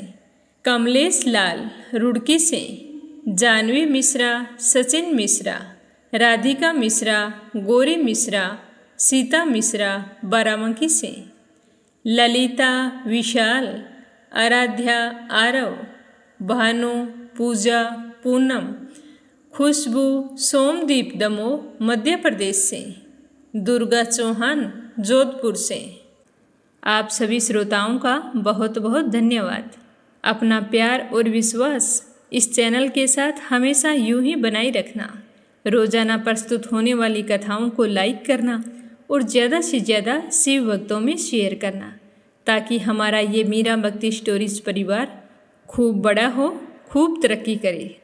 कमलेश लाल रुड़की से, जानवी मिश्रा सचिन मिश्रा राधिका मिश्रा गौरी मिश्रा सीता मिश्रा बाराबंकी से, ललिता विशाल आराध्या आरव भानु पूजा पूनम खुशबू सोमदीप दमोह मध्य प्रदेश से, दुर्गा चौहान जोधपुर से। आप सभी श्रोताओं का बहुत बहुत धन्यवाद। अपना प्यार और विश्वास इस चैनल के साथ हमेशा यूं ही बनाए रखना। रोजाना प्रस्तुत होने वाली कथाओं को लाइक करना और ज़्यादा से ज़्यादा शिव भक्तों में शेयर करना, ताकि हमारा ये मीरा भक्ति स्टोरीज परिवार खूब बड़ा हो, खूब तरक्की करे।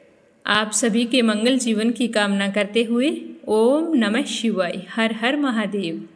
आप सभी के मंगल जीवन की कामना करते हुए ओम नमः शिवाय। हर हर महादेव।